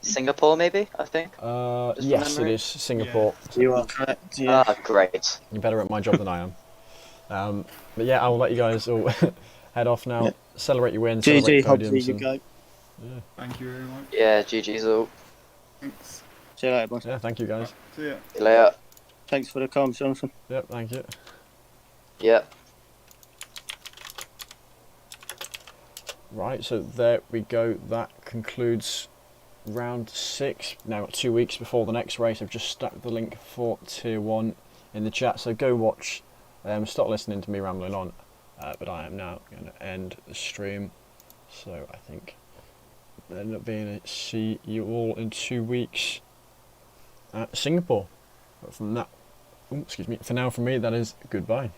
Singapore, maybe, I think. Just yes, it remembering. is Singapore. You are correct. Yeah. Ah, great. You're better at my job than I am. But yeah, I'll let you guys all head off now. Yeah. Celebrate your wins. GG, celebrate Hobbsy, podiums you and- go. Thank you very much. Yeah, GG's all. Thanks. See you later, boys. Yeah, thank you guys. See ya. See you later. Thanks for the comments, Jonathan. Yep, thank you. Yeah. Right, so there we go. That concludes round 6. Now got 2 weeks before the next race. I've just stuck the link for Tier 1 in the chat, so go watch. Stop listening to me rambling on, but I am now going to end the stream. So I think it'll end up being see you all in 2 weeks at Singapore. But from that, excuse me, for now from me, that is goodbye.